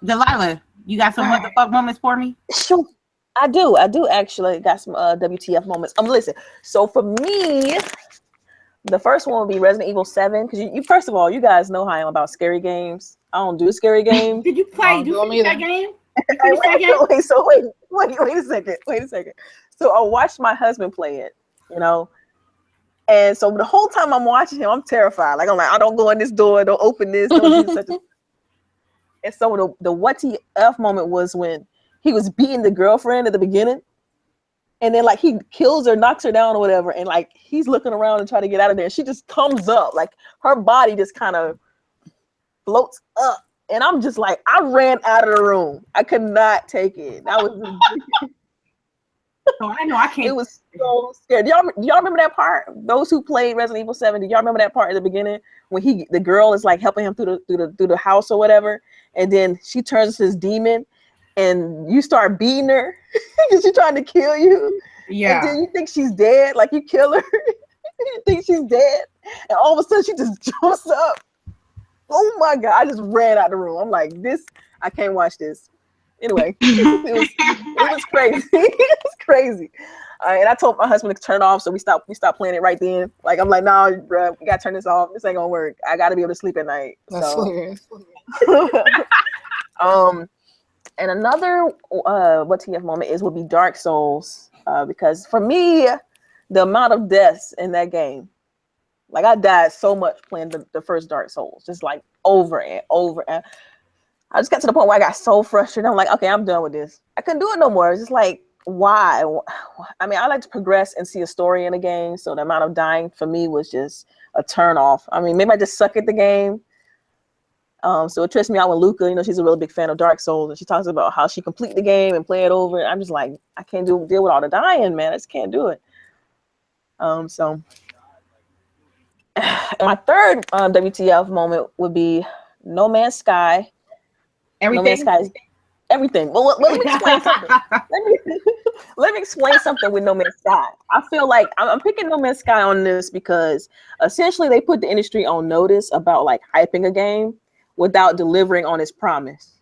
Delilah, you got some what the fuck moments for me? sure. I do actually got some WTF moments. Listen. So for me, the first one would be Resident Evil 7 because you first of all, you guys know how I am about scary games. I don't do scary games. Did you play? Did you finish that game? You finished that game? Wait a second. So I watched my husband play it, you know, and so the whole time I'm watching him, I'm terrified. Like I'm like, I don't go in this door, don't open this, don't do such a. And so the what TF moment was when he was beating the girlfriend at the beginning, and then like he kills her, knocks her down or whatever, and like he's looking around and trying to get out of there. And she just comes up, like her body just kind of floats up, and I'm just like, I ran out of the room. I could not take it. That was. So I know I can't. It was so scary. Do y'all remember that part? Those who played Resident Evil 7, do y'all remember that part at the beginning when the girl is like helping him through the house or whatever, and then she turns into this demon, and you start beating her because she's trying to kill you. Yeah. And then you think she's dead, like you kill her. You think she's dead, and all of a sudden she just jumps up. Oh my God! I just ran out the room. I'm like, I can't watch this. Anyway, it was crazy. It was crazy. And I told my husband to turn it off, so we stopped playing it right then. Like I'm like, no, bro, we gotta turn this off. This ain't gonna work. I gotta be able to sleep at night. That's So. hilarious. And another what TF moment would be Dark Souls, because for me, the amount of deaths in that game, like I died so much playing the first Dark Souls, just like over and over and. I just got to the point where I got so frustrated. I'm like, okay, I'm done with this. I couldn't do it no more. It's just like, why? I mean, I like to progress and see a story in a game. So the amount of dying for me was just a turn off. I mean, maybe I just suck at the game. So it trips me out with Luca. You know, she's a really big fan of Dark Souls, and she talks about how she complete the game and play it over. And I'm just like, I can't deal with all the dying, man. I just can't do it. So my third WTF moment would be No Man's Sky. Everything. No Man's Sky is everything. Well, let me explain something. Let me explain something with No Man's Sky. I feel like I'm picking No Man's Sky on this because essentially they put the industry on notice about like hyping a game without delivering on its promise.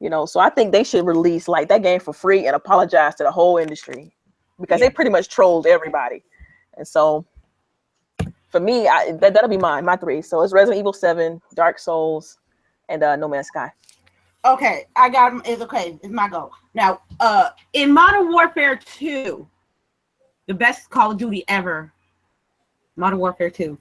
You know, so I think they should release like that game for free and apologize to the whole industry because they pretty much trolled everybody. And so for me, that'll be my three. So it's Resident Evil 7, Dark Souls, and No Man's Sky. Okay, I got him. It's okay. It's my goal. Now, in Modern Warfare 2, the best Call of Duty ever, Modern Warfare 2,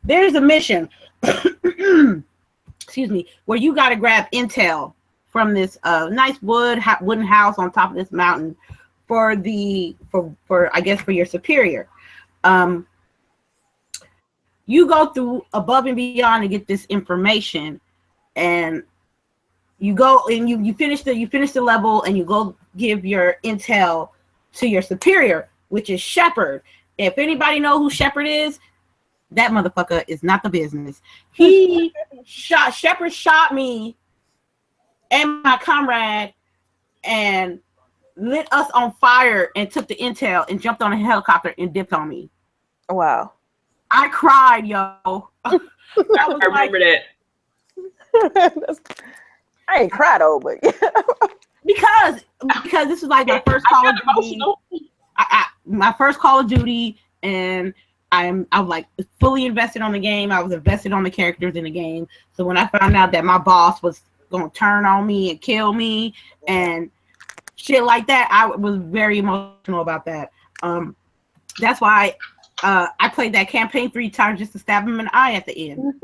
there's a mission, excuse me, where you got to grab intel from this nice wooden house on top of this mountain for I guess for your superior. You go through above and beyond to get this information. And you go and you finish the level and you go give your intel to your superior, which is Shepard. If anybody know who Shepard is, that motherfucker is not the business. Shepard shot me and my comrade and lit us on fire and took the intel and jumped on a helicopter and dipped on me. Wow. I cried, yo. I remember that. I ain't cried though, but because this is like my first Call of Duty. My first Call of Duty, and I'm like fully invested on the game. I was invested on the characters in the game. So when I found out that my boss was gonna turn on me and kill me and shit like that, I was very emotional about that. That's why I played that campaign 3 times just to stab him in the eye at the end.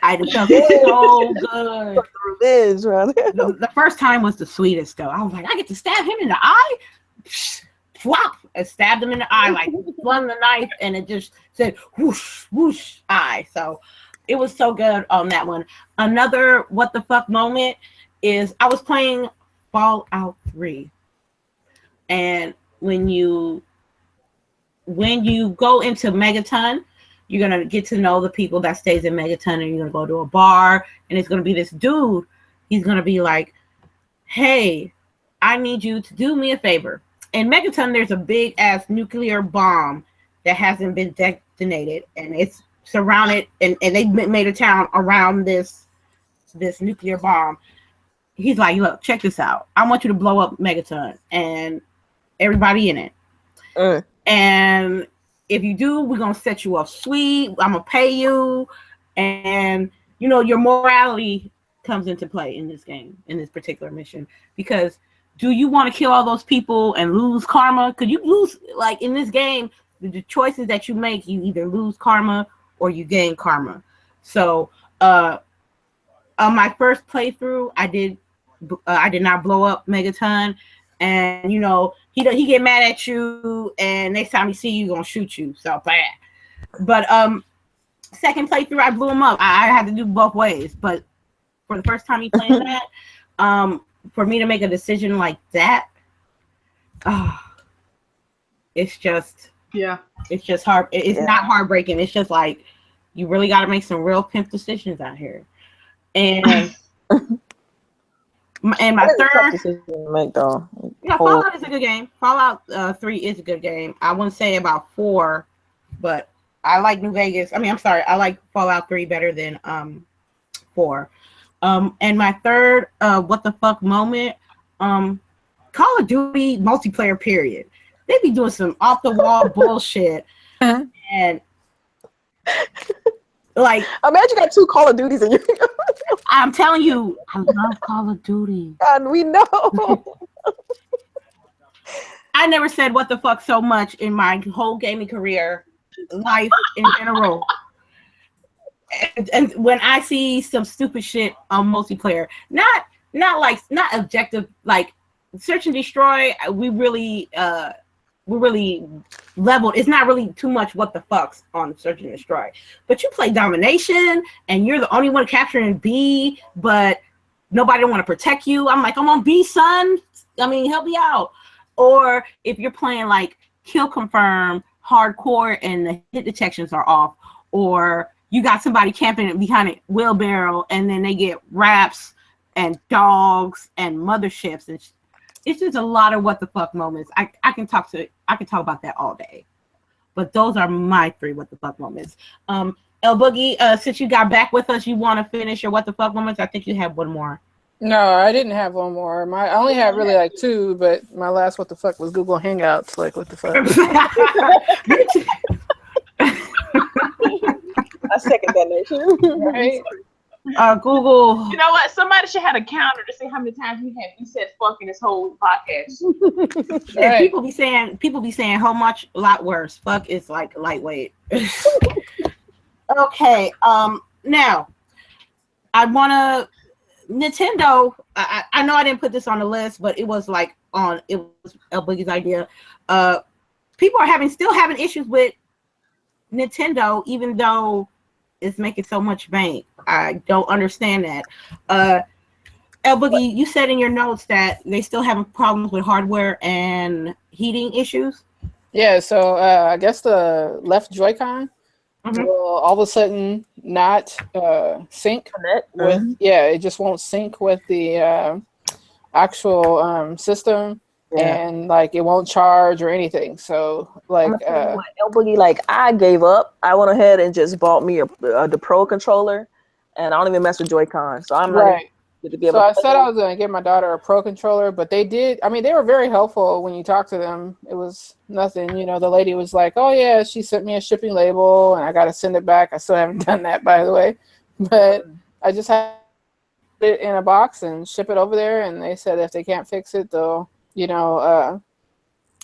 I just felt so good. Revenge, brother. The first time was the sweetest though. I was like, I get to stab him in the eye. Flop! I stabbed him in the eye, like flung the knife, and it just said whoosh, whoosh, eye. So it was so good on that one. Another what the fuck moment is I was playing Fallout 3, and when you go into Megaton, you're gonna get to know the people that stays in Megaton, and you're gonna go to a bar, and it's gonna be this dude. He's gonna be like, "Hey, I need you to do me a favor." In Megaton, there's a big ass nuclear bomb that hasn't been detonated, and it's surrounded, and they made a town around this nuclear bomb. He's like, "Look, check this out. I want you to blow up Megaton and everybody in it. And if you do, we're gonna set you up sweet. I'm gonna pay you, and you know your morality comes into play in this game, in this particular mission, because." Do you want to kill all those people and lose karma? Could you lose, like in this game, the choices that you make, you either lose karma or you gain karma. So on my first playthrough, I did not blow up Megaton, and you know he get mad at you, and next time he see you, gonna shoot you. So bad. But second playthrough, I blew him up. I had to do both ways. But for the first time he playing that, for me to make a decision like that, it's just hard. It's not heartbreaking. It's just like you really got to make some real pimp decisions out here. And my third decision to make though. Yeah, Fallout is a good game. Fallout 3 is a good game. I wouldn't say about 4, but I like New Vegas. I like Fallout 3 better than 4. And my third what the fuck moment, Call of Duty multiplayer period. They be doing some off the wall bullshit. And like, imagine you got 2 Call of Duties in you. I'm telling you, I love Call of Duty. And we know. I never said what the fuck so much in my whole gaming career, life in general. And when I see some stupid shit on multiplayer, not objective, like search and destroy, we really leveled. It's not really too much what the fucks on search and destroy, but you play domination and you're the only one capturing B, but nobody want to protect you. I'm like, I'm on B, son. I mean, help me out. Or if you're playing like kill confirm hardcore and the hit detections are off, or you got somebody camping behind a wheelbarrow and then they get raps and dogs and motherships, and it's just a lot of what the fuck moments. I can talk about that all day, but those are my 3 what the fuck moments. El Boogie, since you got back with us, you want to finish your what the fuck moments? I think you have one more. No, I didn't have one more. I only had really like 2, but my last what the fuck was Google Hangouts. Like, what the fuck? I second that notion. Right? Google. You know what? Somebody should have a counter to see how many times he said fuck in this whole podcast. Right. People be saying how much, a lot worse. Fuck is like lightweight. Okay. Now I wanna Nintendo. I know I didn't put this on the list, but it was El Boogie's idea. People are still having issues with Nintendo, even though it's making so much bank. I don't understand that. El Boogie, you said in your notes that they still having problems with hardware and heating issues. Yeah, so I guess the left Joy-Con will all of a sudden not sync with. Yeah, it just won't sync with the actual system. Yeah. And like it won't charge or anything. So like El Boogie, like I gave up. I went ahead and just bought me the Pro controller, and I don't even mess with Joy-Con. So I'm like, to be So able I to said I was going to get my daughter a Pro controller, but they did. I mean, they were very helpful when you talked to them. It was nothing. You know, the lady was like, oh, yeah, she sent me a shipping label and I got to send it back. I still haven't done that, by the way. But I just had it in a box and ship it over there. And they said if they can't fix it, they'll,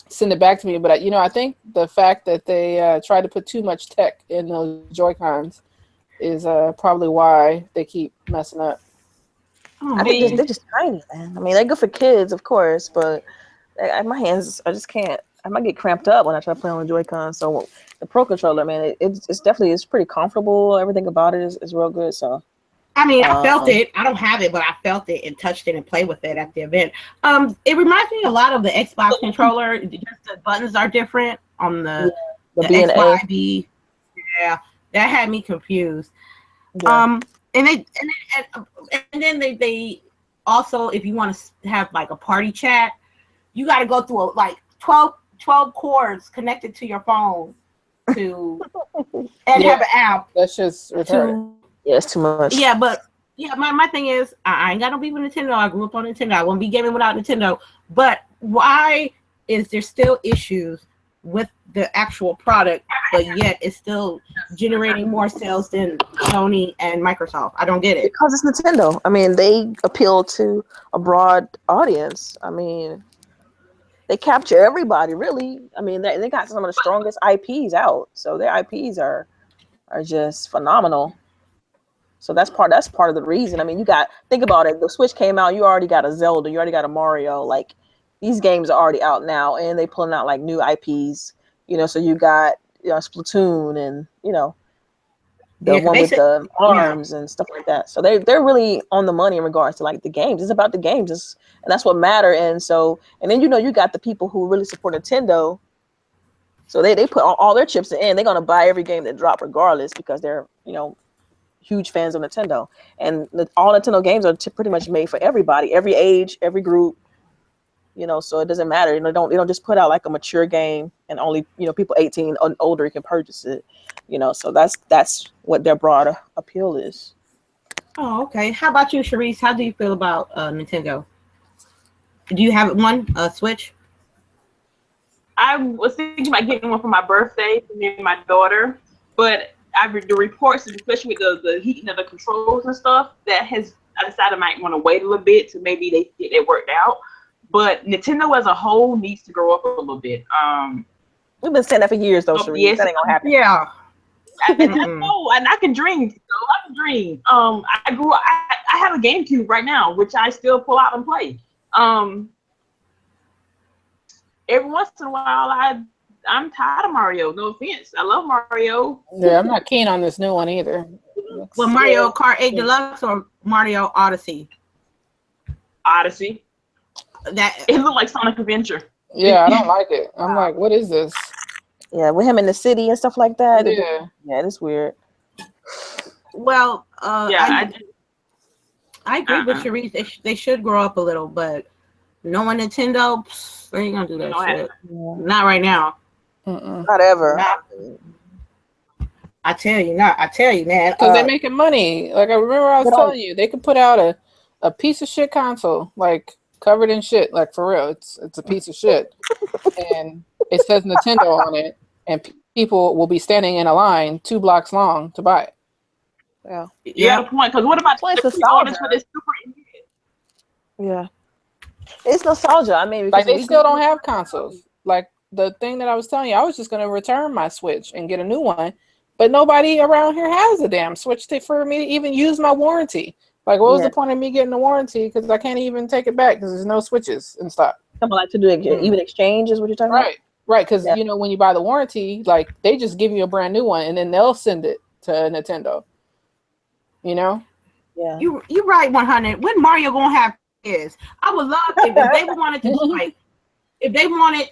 send it back to me. But, I think the fact that they tried to put too much tech in those Joy-Cons is probably why they keep messing up. I think they're just tiny, man. I mean, they're good for kids, of course, but my hands, I just can't. I might get cramped up when I try to play on a Joy-Con. So the Pro controller, man, it's definitely pretty comfortable. Everything about it is real good. So I mean, I felt it. I don't have it, but I felt it and touched it and played with it at the event. It reminds me a lot of the Xbox controller. Just the buttons are different on the B and A. XYB. Yeah, that had me confused. Yeah. And then they also, if you want to have like a party chat, you got to go through like 12 cords connected to your phone to and have an app. That's just retarded. Yeah, it's too much. Yeah, but my thing is, I ain't got no beef with Nintendo. I grew up on Nintendo. I won't be gaming without Nintendo. But why is there still issues with the actual product, but yet it's still generating more sales than Sony and Microsoft? I don't get it. Because it's Nintendo. I mean, they appeal to a broad audience. I mean, they capture everybody, really. I mean, they got some of the strongest IPs out, so their IPs are just phenomenal. So that's part of the reason. I mean, think about it. The Switch came out, you already got a Zelda, you already got a Mario. Like, these games are already out now, and they pulling out like new IPs. So you got Splatoon and the one with the arms and stuff like that. So they're really on the money in regards to like the games. It's about the games, and that's what matter. And then you got the people who really support Nintendo. So they put all their chips in. They're gonna buy every game that drop regardless because they're huge fans of Nintendo. And all Nintendo games are pretty much made for everybody, every age, every group. So it doesn't matter. They don't just put out like a mature game and only people 18 and older can purchase it. So that's what their broader appeal is. Oh, okay. How about you, Sharice? How do you feel about Nintendo? Do you have one Switch? I was thinking about getting one for my birthday for me and my daughter, but I've read the reports, especially with the heating of the controls and stuff, I decided I might want to wait a little bit to maybe they get it worked out. But Nintendo as a whole needs to grow up a little bit. We've been saying that for years, though, Sharice. Yes, that ain't gonna happen. Yeah. I know, and I can dream. I can dream. I grew up. I have a GameCube right now, which I still pull out and play. Every once in a while, I'm tired of Mario. No offense, I love Mario. Yeah, I'm not keen on this new one either. Well, Mario Kart 8 Deluxe or Mario Odyssey? Odyssey. That it looked like Sonic Adventure. Yeah, I don't like it. I'm like, what is this? Yeah, with him in the city and stuff like that. Yeah, it's weird. Well, I agree with Sharice. They should grow up a little, but knowing Nintendo, they ain't gonna do that shit. Yeah. Not right now. Not ever. I tell you, man. Because they're making money. Like I remember I was telling you, they could put out a piece of shit console, like covered in shit, like for real. It's a piece of shit, and it says Nintendo on it, and people will be standing in a line 2 blocks long to buy it. Yeah, you got a point. Because what about the pre-orders for this Super NES? Yeah, it's nostalgia. I mean, like they still don't have consoles. Like the thing that I was telling you, I was just going to return my Switch and get a new one, but nobody around here has a damn Switch for me to even use my warranty. Like, what was the point of me getting a warranty? Because I can't even take it back because there's no Switches in stock. Someone like to do even exchange is what you're talking about? Right. Because, when you buy the warranty, like, they just give you a brand new one and then they'll send it to Nintendo. Yeah. You're right, 100. When Mario gonna have kids? I would love if they wanted to do like, if they wanted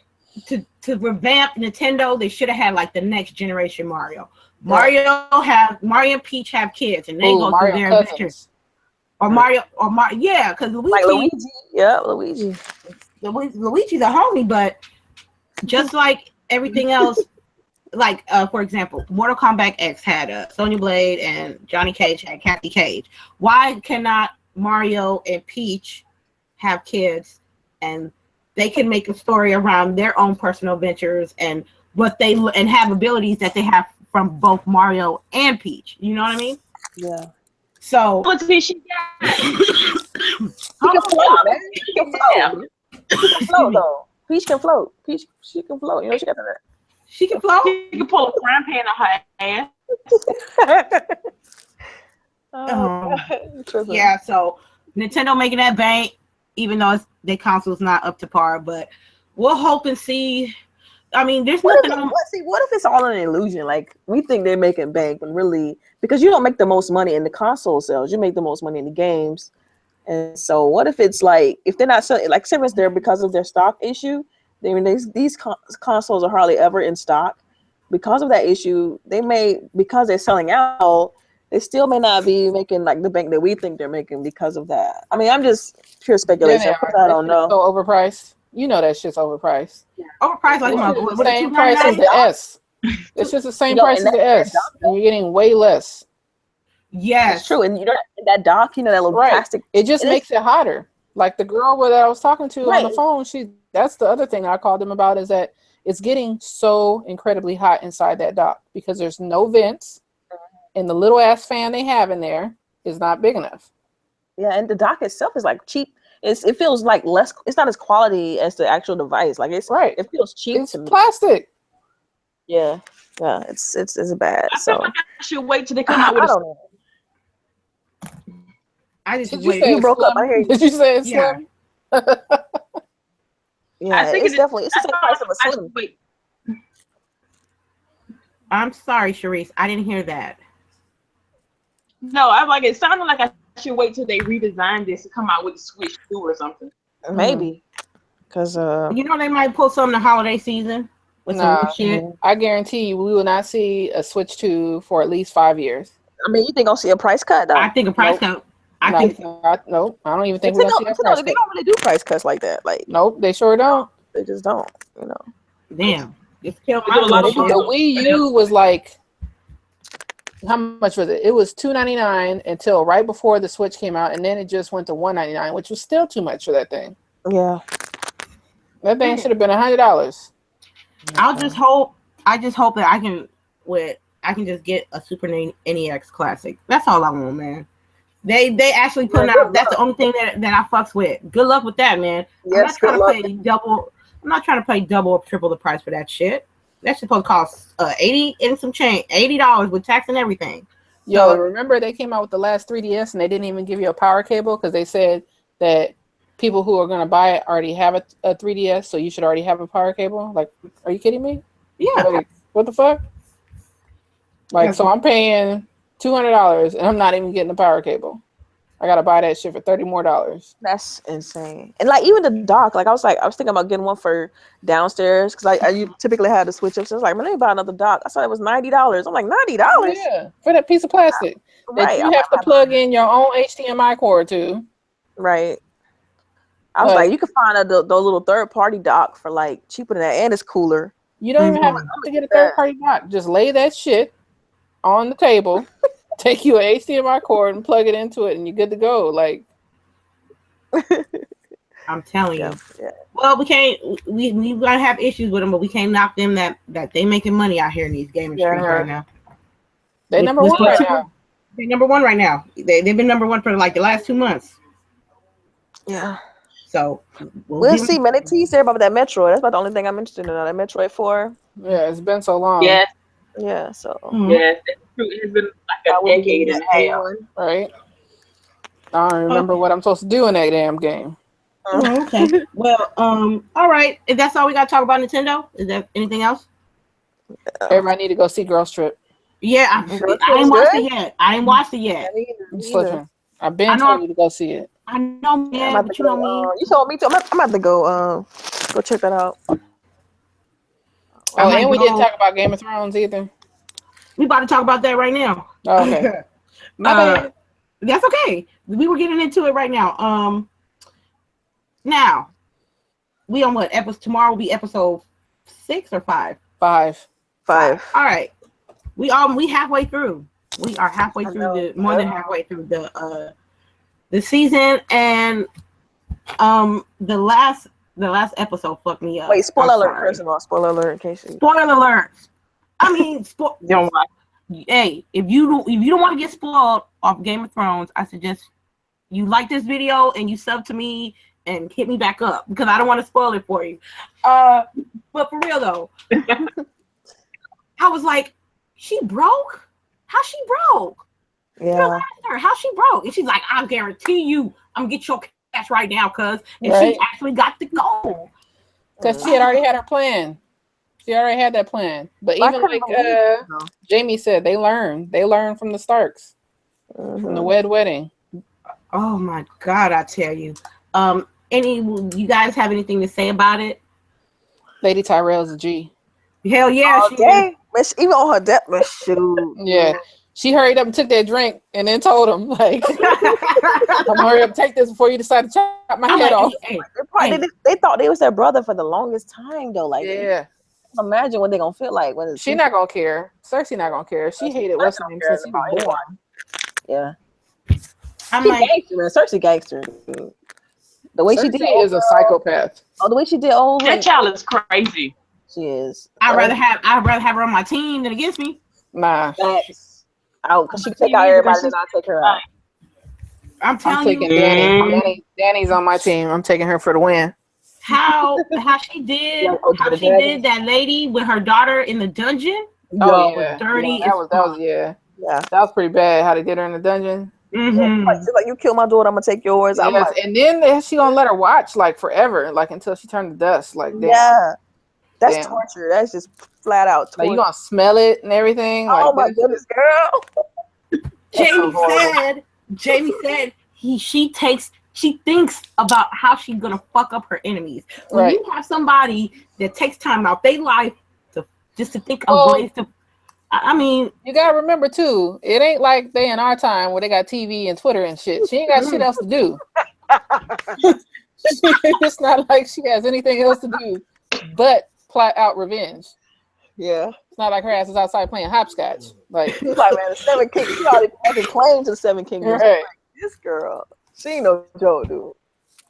to revamp Nintendo, they should have had like the next generation Mario. Mario and Peach have kids and they go through their adventures. Or Mario, because Luigi. Like Luigi. Yeah, Luigi. Luigi's a homie, but just like everything else, like for example, Mortal Kombat X had Sonya Blade and Johnny Cage had Kathy Cage. Why cannot Mario and Peach have kids, and they can make a story around their own personal ventures and and have abilities that they have from both Mario and Peach. You know what I mean? Yeah. So What's this she got? She can float, man. She can float. She can float though. Peach can float. Peach, she can float. You know, she got that. she can float. She can pull a frying pan on her ass. Tripping. Yeah, so Nintendo making that bank, even though their console's not up to par, but we'll hope and see. I mean, there's What nothing. if it's all an illusion? Like we think they're making bank, but really, because you don't make the most money in the console sales, you make the most money in the games. And so, what if it's like if they're not selling, like Severance there because of their stock issue? I mean, these consoles are hardly ever in stock because of that issue. They may, because they're selling out, they still may not be making like the bank that we think they're making because of that. I mean, I'm just pure speculation. I don't know. So overpriced. You know that shit's overpriced. Overpriced like It's the same price as the S. It's just the same price as the S, and you're getting way less. Yes, It's true. And you know that dock, you know, that little plastic. It just makes it hotter. Like the girl that I was talking to on the Right. phone, that's the other thing I called them about, is that it's getting so incredibly hot inside that dock because there's no vents, and the little ass fan they have in there is not big enough. Yeah, and the dock itself is like cheap. It feels like less. It's not as quality as the actual device. Like it's Right. It feels cheap It's to me. plastic. Yeah, yeah. It's bad. I So feel like I should wait till they come out with I a don't know. I just Did you wait. say You it's broke up. slim? I hear you. Did you say it's Yeah. slim? Yeah, think it's definitely the same price of a I Slim. should wait. I'm sorry, Sharice. I didn't hear that. No, I'm like, it sounded like I should wait till they redesign this to come out with the Switch 2 or something. Maybe because You know, they might pull some in the holiday season with some Nah. new shit. I guarantee you, we will not see a Switch 2 for at least 5 years. I mean, you think I'll see a price cut though? I think a price cut. I think Nope. I don't even think we're gonna see a price They cut. don't really do price cuts like that. Like Nope, they sure don't. they just don't. You know. damn. It's killing They do a lot my of shit. The Wii U was like, how much was it? It was $299 until right before the Switch came out, and then it just went to $199, which was still too much for that thing. Yeah. That thing should have been $100. I just hope that I can just get a Super NEX Classic. That's all I want, man. They actually putting out. That's the only thing that I fucks with. Good luck with that, man. Yes. I'm not trying to pay double or triple the price for that shit. That's supposed to cost $80 and some change, $80 with tax and everything. Yo, remember they came out with the last 3DS and they didn't even give you a power cable because they said that people who are going to buy it already have a 3DS, so you should already have a power cable. Like, are you kidding me? Yeah. Like, what the fuck? Like, so I'm paying $200 and I'm not even getting a power cable. I gotta buy that shit for $30 more. That's insane. And like even the dock, like I was thinking about getting one for downstairs because you typically had to switch up. So I was like, man, let me buy another dock. I saw it was $90. I'm like, $90? Yeah, for that piece of plastic that Right. you have to plug in your own HDMI cord to. Right. I was like, you can find the little third party dock for like cheaper than that, and it's cooler. You don't even have to get a third party dock. Just lay that shit on the table, take you an HDMI cord and plug it into it, and you're good to go. Like, I'm telling Yeah. you. Yeah. Well, we can't. We gonna have issues with them, but we can't knock them that they making money out here in these gaming streets right now. they number one right now. They're number one right now. They've been number one for like the last 2 months. Yeah. So We'll see, man. They teased everybody about that Metroid. That's about the only thing I'm interested in. That Metroid 4. Yeah, it's been so long. Yes, Yeah. So. yes, that's true. It's been like a decade and a half. Right. I don't remember what I'm supposed to do in that damn game. Oh, okay. Well, all right. If that's all we got to talk about Nintendo, is there anything else? Everybody need to go see Girls Trip. Yeah, I didn't watch it yet. I didn't watch it yet. Just listen. I've been telling you to go see it. I know, man, but you know me. You told me to. I'm about to go check that out. Oh, and we didn't talk about Game of Thrones either. We about to talk about that right now. Oh, okay. My bad. That's okay. We were getting into it right now. Now we on what episode? Tomorrow will be episode 6 or 5. 5. All right. We halfway through. We are halfway through more than halfway through the the season and the last episode fucked me up. Wait, spoiler I'm alert! sorry. First of all, spoiler alert in case you. Spoiler alert. I mean, Don't watch. hey, if you don't want to get spoiled off Game of Thrones, I suggest you like this video and you sub to me and hit me back up because I don't want to spoil it for you. But for real though, I was like, she broke? How she broke? Yeah. Her, how she broke? And she's like, I guarantee you, I'm gonna get your cash right now, cuz. And Right. she actually got the gold. Because she had already had her plan. She already had that plan. But I even couldn't like believe it, though. Jamie said, they learned. They learned from the Starks, from the Wed Wedding. Oh my God, I tell you. You guys have anything to say about it? Lady Tyrell's a G. Hell yeah, All she day. But even on her death, but shoot. Yeah. She hurried up and took that drink and then told him, like, I'm gonna hurry up, take this before you decide to chop my I'm head like, off. hey, They thought they was their brother for the longest time though. Like, Yeah. imagine what they gonna feel like when it's She not gonna care. Cersei not gonna care. She hated what's her name since he was born. Yeah. I'm She like, gangster, man. Cersei gangster. Dude. The way she did Cersei is a psychopath. the way she did old That child is crazy. she is. I'd rather have her on my team than against me. Nah. Out because she can take out everybody and I'll take her out. I'm I'm telling taking you Danny's on my team. I'm taking her for the win. how she did that lady with her daughter in the dungeon. Oh Yo, yeah. dirty Yeah, that was Yeah. that was pretty bad how they did her in the dungeon. Mm-hmm. Like you kill my daughter, I'm gonna take yours. I'm Yes, like, and then she gonna let her watch like forever, like until she turned to dust. Like damn. yeah. That's Damn. torture. That's just flat out torture. Like you gonna smell it and everything. Like, oh my that's- goodness, girl. Jamie said she thinks about how she's gonna fuck up her enemies. When Right. you have somebody that takes time out their life to think of Well, ways to, I mean, You gotta remember too, it ain't like they in our time where they got TV and Twitter and shit. She ain't got shit else to do. It's not like she has anything else to do but plot out revenge. Yeah. It's not like her ass is outside playing hopscotch. Like, She's like, man, the Seven Kingdoms. She already fucking claimed to the Seven Kingdoms. right. This girl, she ain't no joke, dude.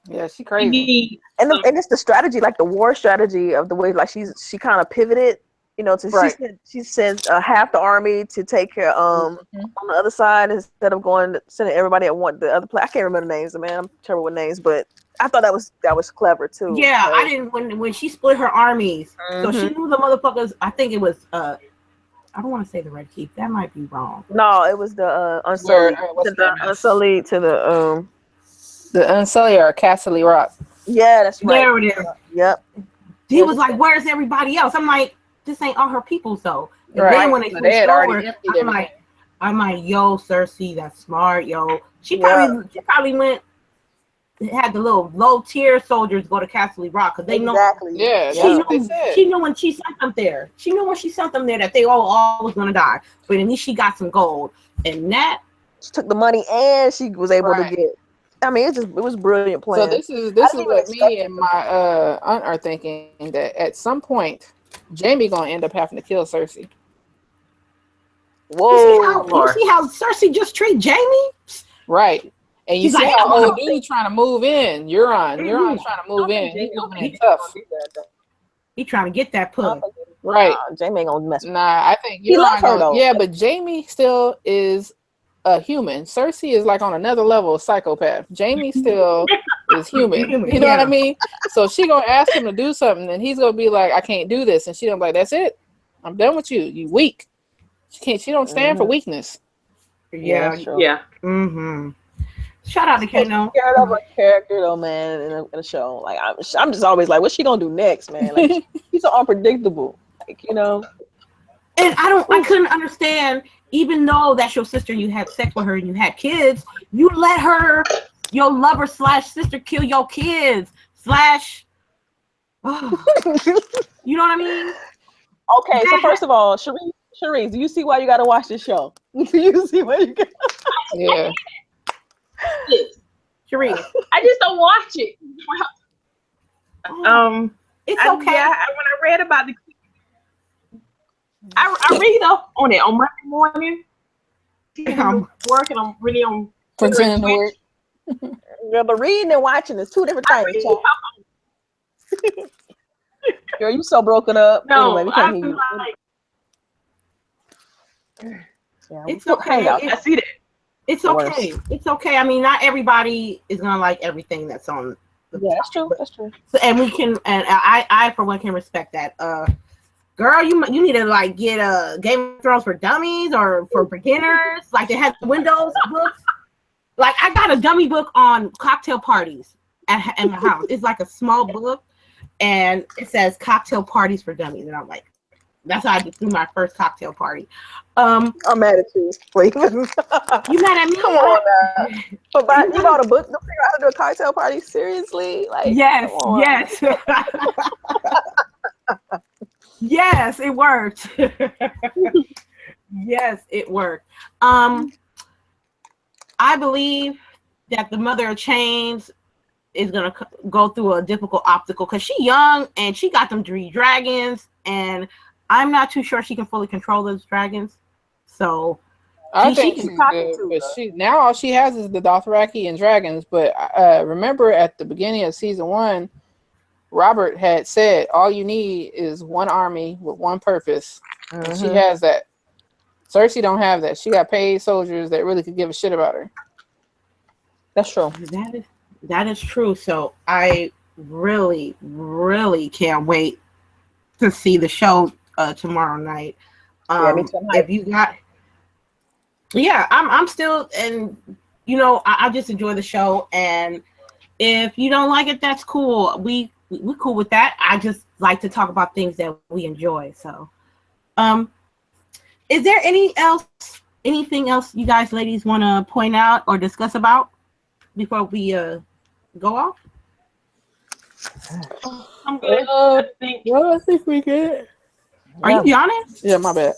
Yeah, she You crazy. need And it's the strategy, like the war strategy of the way, like she kind of pivoted, you know, to Right. she sent half the army to take care on the other side instead of sending everybody at one the other place. I can't remember the names, man. I'm terrible with names, but I thought that was clever too. yeah, because- I didn't when she split her armies, so she knew the motherfuckers. I think it was I don't want to say the Red Keep. That might be wrong. No, it was the Where, Unsullied. what's To the the name? Unsullied to the The Unsullied or Castle Rock. yeah, that's right. There it is. Yep. He was like, "Where's everybody else?" I'm like, "This ain't all her people." So and Right. then when they So switched they had already over, emptied I'm like, "Yo, Cersei, that's smart, yo." She Yeah. probably went had the little low tier soldiers go to Castle Rock because they know Exactly. Yeah, she that's what they knew said. she knew when she sent them there. She knew when she sent them there that they all was gonna die. But at least she got some gold, and that She took the money and she was able Right. to get. I mean, it was brilliant plan. So this is didn't even what expect me and my aunt are thinking, that at some point Jamie gonna end up having to kill Cersei. Whoa. you see how Cersei just treat Jamie? Right. And you She's see like, how "Oh, old dude trying to move in. Euron trying to move in. He's moving in tough. He trying to get that pug. Right. Jamie ain't gonna mess with Nah, I think He love her, gonna- though. Yeah, but Jamie still is a human. Cersei is like on another level of psychopath. Jamie still is human. Human, You know what I yeah. mean? So she gonna ask him to do something, and he's gonna be like, "I can't do this," and she gonna be like, "That's it. I'm done with you. You weak." She can't. She don't stand for weakness. Yeah. that's true. yeah. Mm-hmm. Shout out to Kano. Scared of her character though, man, in a show. Like I'm just always like, what's she gonna do next, man? Like she's so unpredictable. Like, you know. And I couldn't understand, even though that's your sister and you had sex with her and you had kids, you let her, your lover / sister, kill your kids / you know what I mean? Okay, so first of all, Sharice, do you see why you gotta watch this show? Do you see why you got Yeah. Sharice, I just don't watch it. it's I, okay. yeah, when I read about the, I read up on it on Monday morning. I'm working. I'm really on Pretending to work. Girl, but reading and watching is two different things. Child. Girl, you so broken up. No, Anyway, we can't I hear you. like. Yeah, It's we'll okay. hang out. I see that. It's The okay. It's okay. I mean, not everybody is gonna like everything that's on. Yeah, that's true. That's true. So, and we can, and I for one can respect that. Girl, you need to like get a Game of Thrones for dummies or for beginners. Like they have Windows books. Like I got a dummy book on cocktail parties at my house. It's like a small book, and it says cocktail parties for dummies, and I'm like, that's how I threw my first cocktail party. I'm mad at you. Wait. You You mad at me? Come on now. But you bought a book to figure out how to do a cocktail party? Seriously? Like, Yes, come on. yes. Yes, it worked. Yes, it worked. I believe that the Mother of Chains is gonna go through a difficult obstacle because she's young and she got them 3 dragons, and I'm not too sure she can fully control those dragons. So I She think can she's talk good, to but her. she now all she has is the Dothraki and dragons. But remember at the beginning of season 1, Robert had said all you need is one army with one purpose. And she has that. Cersei don't have that. She got paid soldiers that really could give a shit about her. That's true. that is true. So I really, really can't wait to see the show tomorrow night. Yeah, me too. I'm hyped. If you got, yeah, I'm still, and you know, I just enjoy the show. And if you don't like it, that's cool. We cool with that. I just like to talk about things that we enjoy. So, is there anything else you guys, ladies, want to point out or discuss about before we go off? I'm good. I think Well, I think we good. Are you yawning? Yeah, my bad.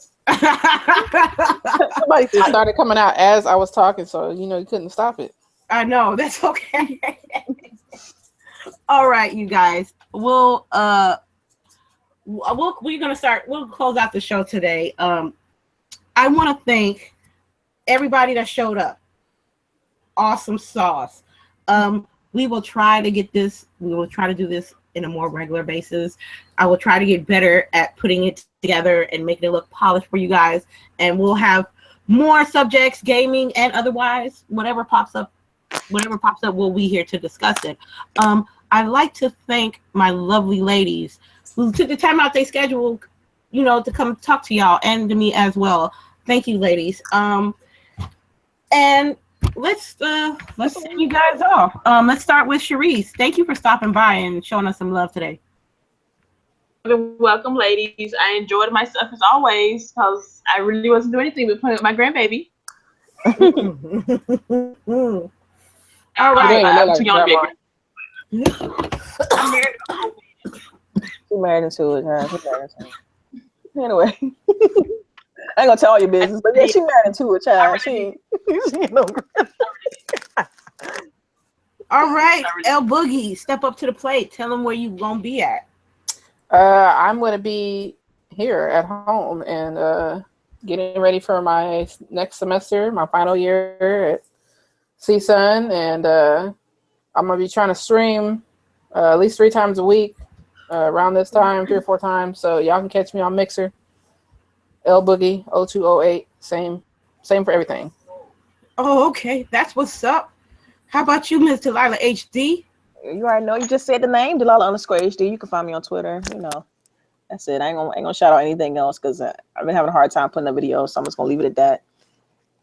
Somebody It started coming out as I was talking, so you couldn't stop it. I know, that's okay. All right, you guys. We're close out the show today. I want to thank everybody that showed up. Awesome sauce. We will try to get this. We will try to do this in a more regular basis. I will try to get better at putting it together and making it look polished for you guys. And we'll have more subjects, gaming and otherwise. Whatever pops up, we'll be here to discuss it. I'd like to thank my lovely ladies who took the time out their schedule, to come talk to y'all and to me as well. Thank you, ladies. And let's send you guys off. Let's start with Sharice. Thank you for stopping by and showing us some love today. you're welcome, ladies. I enjoyed myself as always because I really wasn't doing anything but playing with my grandbaby. All right. I'm too young to be a She married into it, huh? Anyway. I ain't gonna tell all your business, but yeah, she married into a child. She ain't no. All right, El Boogie, step up to the plate. Tell them where you gonna be at. I'm gonna be here at home and getting ready for my next semester, my final year at CSUN, and I'm gonna be trying to stream at least 3 times a week around this time, 3 or 4 times. So y'all can catch me on Mixer. El Boogie 0208. Same for everything. Oh, okay, that's what's up. How about you, Ms. Delilah HD? You already know. You just said the name, Delilah_HD. You can find me on Twitter. That's it. I ain't gonna shout out anything else because I've been having a hard time putting a video, so I'm just gonna leave it at that.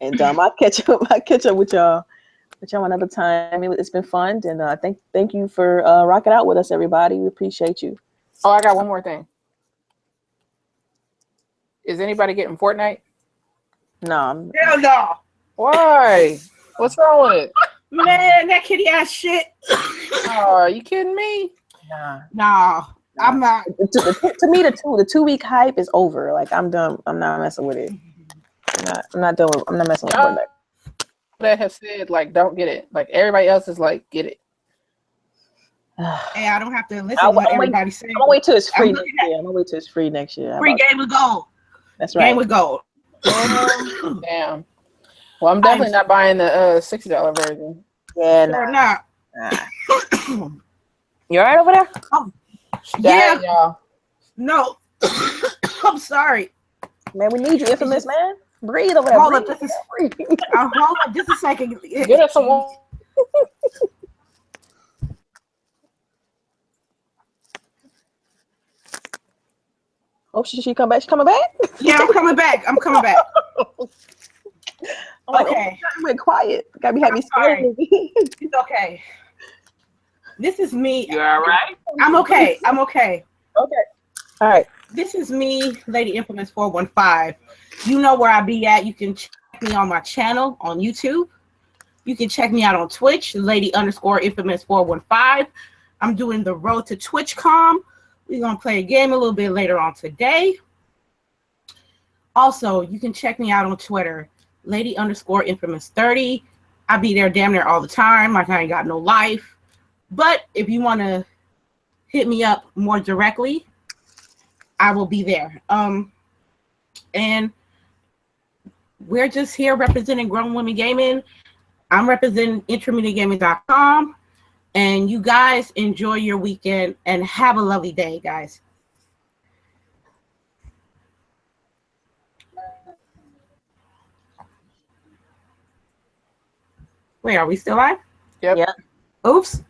And I'll catch up with y'all another time. It's been fun, and thank you for rocking out with us, everybody. We appreciate you. Oh, I got one more thing. Is anybody getting Fortnite? No, Hell no. Why? What's wrong with it? Man, that kitty ass shit. Oh, are you kidding me? nah. No, I'm not. To me, the 2-week hype is over. Like I'm done. I'm not messing with it. I'm not done. I'm not messing with Fortnite. That have said like don't get it. Like everybody else is like get it. Hey, I don't have to listen to what everybody's saying. I'm gonna wait till it's free next year. I'm gonna wait till it's free next year. Free game with gold. That's right. Game with gold. Damn. Well, I'm definitely not buying the $60 version. Yeah, Sure nah. not. You all right over there? Yeah, y'all. no. I'm sorry. Man, we need you, infamous man. Breathe over there. Hold up, Breathe. this is Breathe. hold up just a second. Get us some water. Oh, she come back. She coming back? Yeah, I'm coming back. I'm coming back. I'm like, Okay. oh, you went quiet. Got me I'm sorry. scared. It's okay. This is me. You all right? I'm okay. I'm okay. Okay. All right. This is me, Lady Infamous 415. You know where I be at. You can check me on my channel on YouTube. You can check me out on Twitch, Lady_Infamous 415. I'm doing the road to TwitchCon. We're gonna play a game a little bit later on today. Also, you can check me out on Twitter, Lady_Infamous 30. I be there damn near all the time. Like I ain't got no life. But if you want to hit me up more directly, I will be there. And we're just here representing Grown Women Gaming. I'm representing IntermediateGaming.com. And you guys enjoy your weekend and have a lovely day, guys. Wait, are we still live? Yep. Yeah. Oops.